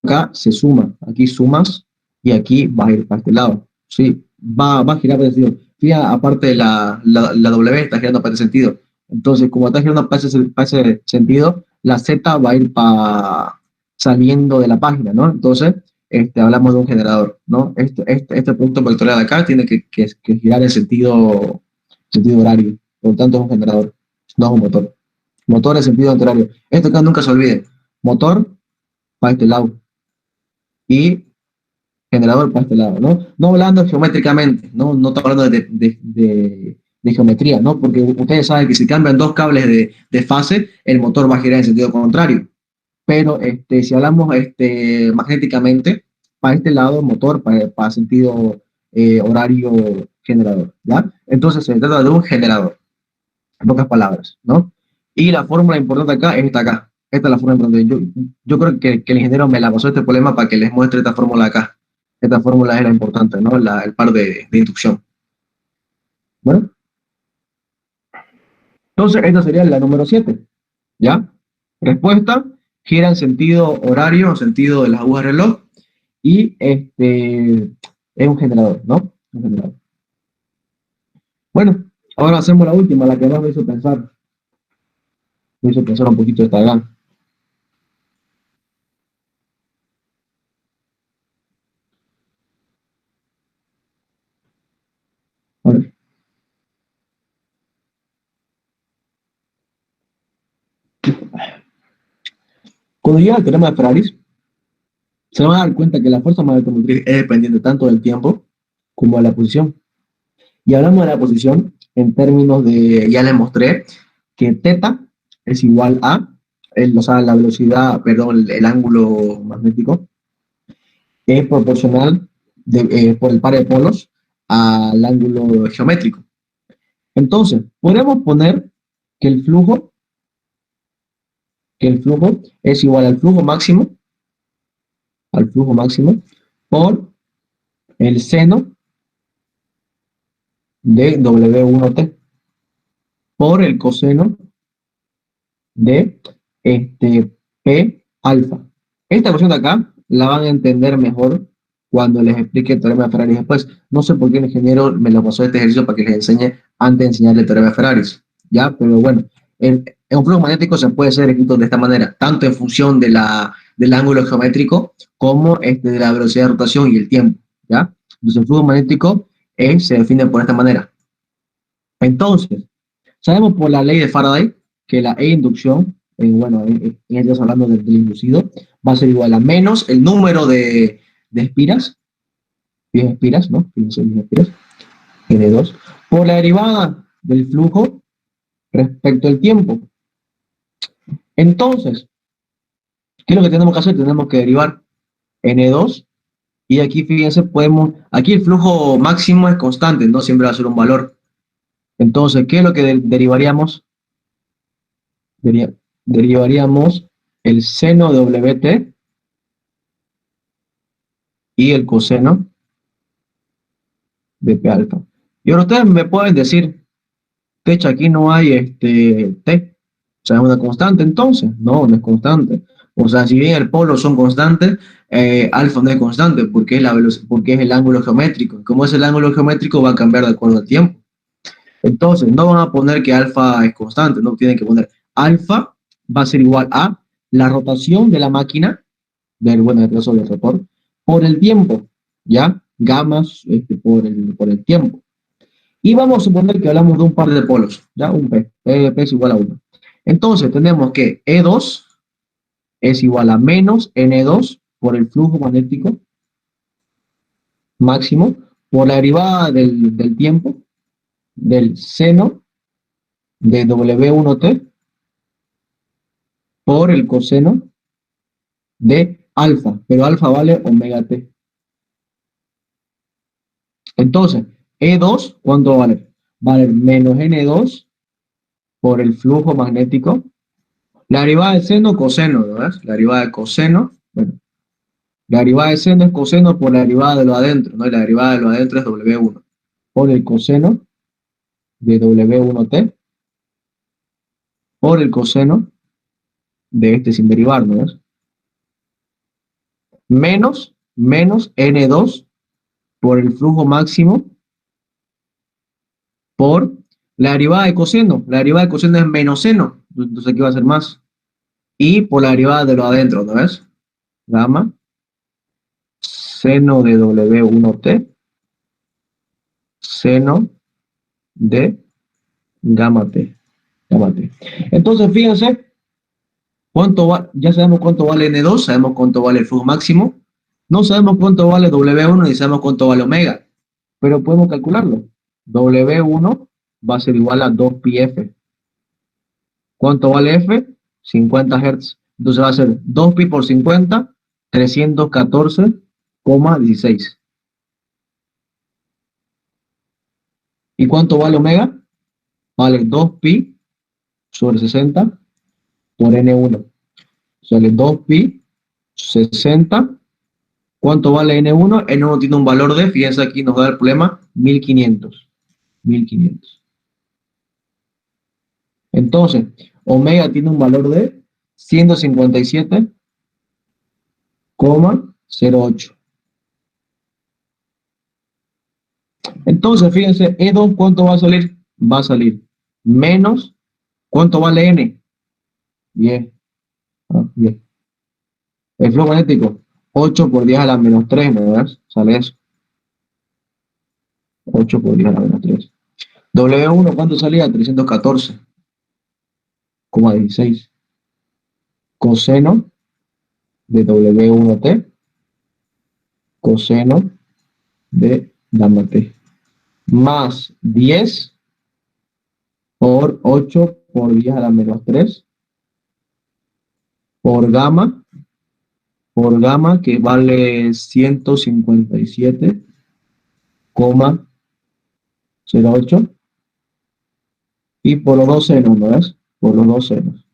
acá se suma. Aquí sumas y aquí va a ir para este lado. Sí, va a girar para ese sentido. Fíjate, aparte de la W está girando para ese sentido. Entonces, como está girando para ese sentido, la Z va a ir saliendo de la página, ¿no? Entonces, hablamos de un generador, ¿no? Este punto vectorial de acá tiene que girar en sentido horario. Por lo tanto, es un generador, no es un motor. Motor en sentido contrario. Esto acá nunca se olvide. Motor para este lado y generador para este lado, ¿no? No hablando geométricamente, no estamos hablando de geometría, ¿no? Porque ustedes saben que si cambian dos cables de fase, el motor va a girar en sentido contrario. Pero si hablamos magnéticamente, para este lado, motor, para sentido horario generador, ¿ya? Entonces se trata de un generador, en pocas palabras, ¿no? Y la fórmula importante acá es esta acá. Esta es la fórmula importante. Yo creo que el ingeniero me la pasó este problema para que les muestre esta fórmula acá. Esta fórmula es la importante, ¿no? El par de inducción. Bueno, entonces esta sería la número 7, ¿ya? Respuesta, gira en sentido horario, en sentido de las agujas de reloj, y es un generador, ¿no? Un generador. Bueno, ahora hacemos la última, la que más me hizo pensar. Me hizo pensar un poquito esta acá. A ver. Cuando llega al teorema de Ferraris, se van a dar cuenta que la fuerza magnético-motriz es dependiente tanto del tiempo como de la posición. Y hablamos de la posición en términos de, ya les mostré, que teta es igual a, o sea, la velocidad, perdón, el ángulo magnético es proporcional por el par de polos al ángulo geométrico. Entonces, podemos poner que el flujo es igual al flujo máximo por el seno de W1T por el coseno de P alfa. Esta cuestión de acá la van a entender mejor cuando les explique el teorema de Ferrari después. No sé por qué el ingeniero me lo pasó este ejercicio para que les enseñe antes de enseñarle el teorema de Ferrari, ¿ya? Pero bueno, en un flujo magnético se puede ser escrito de esta manera, tanto en función del ángulo geométrico como de la velocidad de rotación y el tiempo, ¿ya? Entonces el flujo magnético se define por esta manera. Entonces, sabemos por la ley de Faraday que la E-inducción, estamos hablando del inducido, va a ser igual a menos el número de espiras, 10 espiras, ¿no? 10 espiras, N2, por la derivada del flujo respecto al tiempo. Entonces, ¿qué es lo que tenemos que hacer? Tenemos que derivar N2 y aquí, fíjense, aquí el flujo máximo es constante, no siempre va a ser un valor. Entonces, ¿qué es lo que derivaríamos? derivaríamos el seno de WT y el coseno de P alfa. Y ahora ustedes me pueden decir, Techa, aquí no hay T. O sea, es una constante entonces. No, no es constante. O sea, si bien el polo son constantes, alfa no es constante porque es, porque es el ángulo geométrico. Como es el ángulo geométrico, va a cambiar de acuerdo al tiempo. Entonces, no van a poner que alfa es constante, no tienen que poner alfa va a ser igual a la rotación de la máquina, bueno, el caso del rotor, por el tiempo, ¿ya? Gamas por el tiempo. Y vamos a suponer que hablamos de un par de polos, ¿ya? Un P, P de P es igual a 1. Entonces, tenemos que E2 es igual a menos N2 por el flujo magnético máximo por la derivada del tiempo del seno de W1T por el coseno de alfa, pero alfa vale omega t. Entonces, E2, ¿cuánto vale? Vale menos N2 por el flujo magnético. La derivada del seno, coseno, ¿no ves? La derivada de coseno, bueno, la derivada de seno es coseno por la derivada de lo adentro, ¿no? Y la derivada de lo adentro es W1 por el coseno de W1T por el coseno de este sin derivar, ¿no ves? Menos N2 por el flujo máximo por la derivada de coseno. La derivada de coseno es menos seno, entonces aquí va a ser más. Y por la derivada de lo adentro, ¿no ves? Gamma, seno de W1T, seno de gamma T. Gamma T. Entonces, fíjense, ya sabemos cuánto vale N2, sabemos cuánto vale el flujo máximo, no sabemos cuánto vale W1 ni sabemos cuánto vale omega, pero podemos calcularlo. W1 va a ser igual a 2πf. ¿Cuánto vale F? 50 Hz. Entonces va a ser 2pi por 50, 314,16. ¿Y cuánto vale omega? Vale 2pi sobre 60 por N1. Sale 2pi 60. ¿Cuánto vale N1? N1 tiene un valor de, fíjense aquí nos da el problema, 1500. 1500. Entonces, omega tiene un valor de 157,08. Entonces, fíjense, E2, ¿cuánto va a salir? Va a salir menos, ¿cuánto vale N? 10. 10. El flujo magnético, 8 por 10 a la menos 3, ¿no ves? Sale eso. 8 por 10 a la menos 3. W1, ¿cuánto salía? 314,16. Coseno de W1T, coseno de gamma T, más 10 por 8 por 10 a la menos 3 por gamma que vale 157,08 y por los dos senos, ¿no es? Por los dos senos.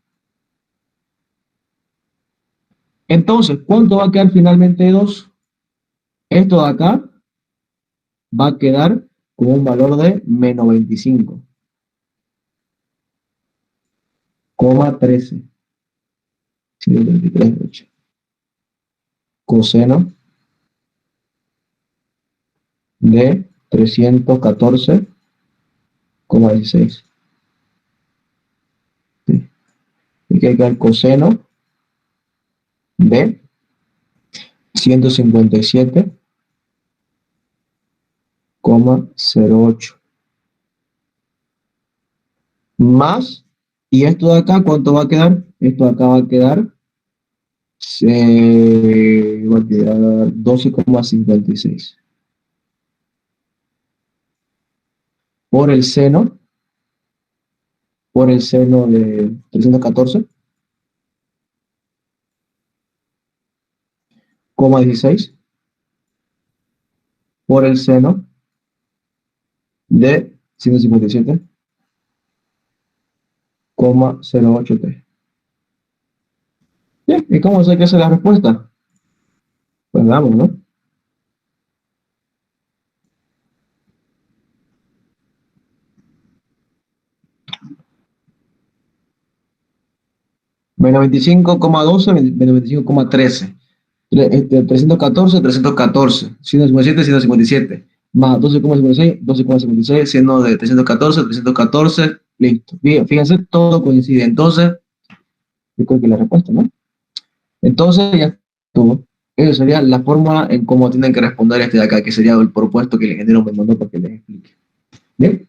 Entonces, ¿cuánto va a quedar finalmente de 2? Esto de acá va a quedar con un valor de menos 25,13. 133,8. Coseno de 314,16. ¿Sí? Y que queda el coseno de 157,08 más, y esto de acá, ¿cuánto va a quedar? Esto de acá va a quedar 12,56 por el seno de 314,16 por el seno de 157,08t. Sí, ¿y cómo sé que esa es la respuesta? Pues vamos, ¿no? Menos 25,12, menos 25,13. 314, 314. 157, 157. Más 12,56, 12,56, siendo de 314, 314. Listo. Fíjense, todo coincide. Entonces, yo creo que la respuesta, ¿no? Entonces, ya estuvo. Esa sería la forma en cómo tienen que responder este de acá, que sería el propuesto que el ingeniero me mandó para que les explique. ¿Bien?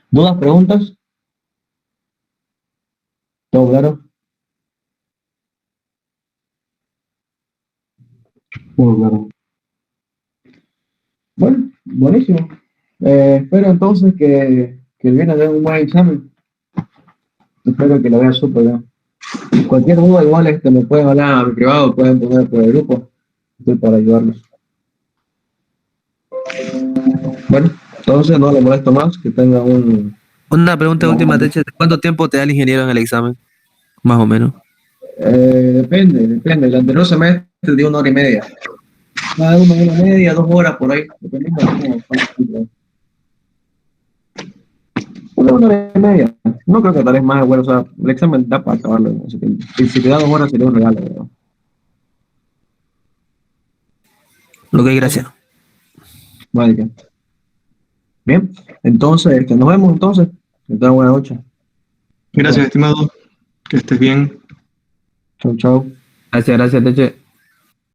¿Dudas, preguntas? ¿Todo claro? Todo claro. Bueno, buenísimo. Espero entonces que el viernes den un buen examen. Espero que lo vean súper bien. Cualquier duda, igual me pueden hablar a mi privado, pueden poner por el grupo. Estoy para ayudarlos. Bueno, entonces no le molesto más, que tenga un... Una pregunta última, Teche. ¿Cuánto tiempo te da el ingeniero en el examen? Más o menos. Depende. El anterior semestre dio 1 hora y media. Cada uno 1 hora y media, 2 horas por ahí, dependiendo de cómo cuánto. 1 hora y media. No creo que tal vez más, bueno, o sea, el examen da para acabarlo en ese tiempo. Y si te da 2 horas sería un regalo, ¿verdad? Ok, gracias. Vale. Bien, entonces, nos vemos entonces. Que tengan buena noche. Gracias, estimado. Que estés bien. Chau, chau. Gracias, Teche.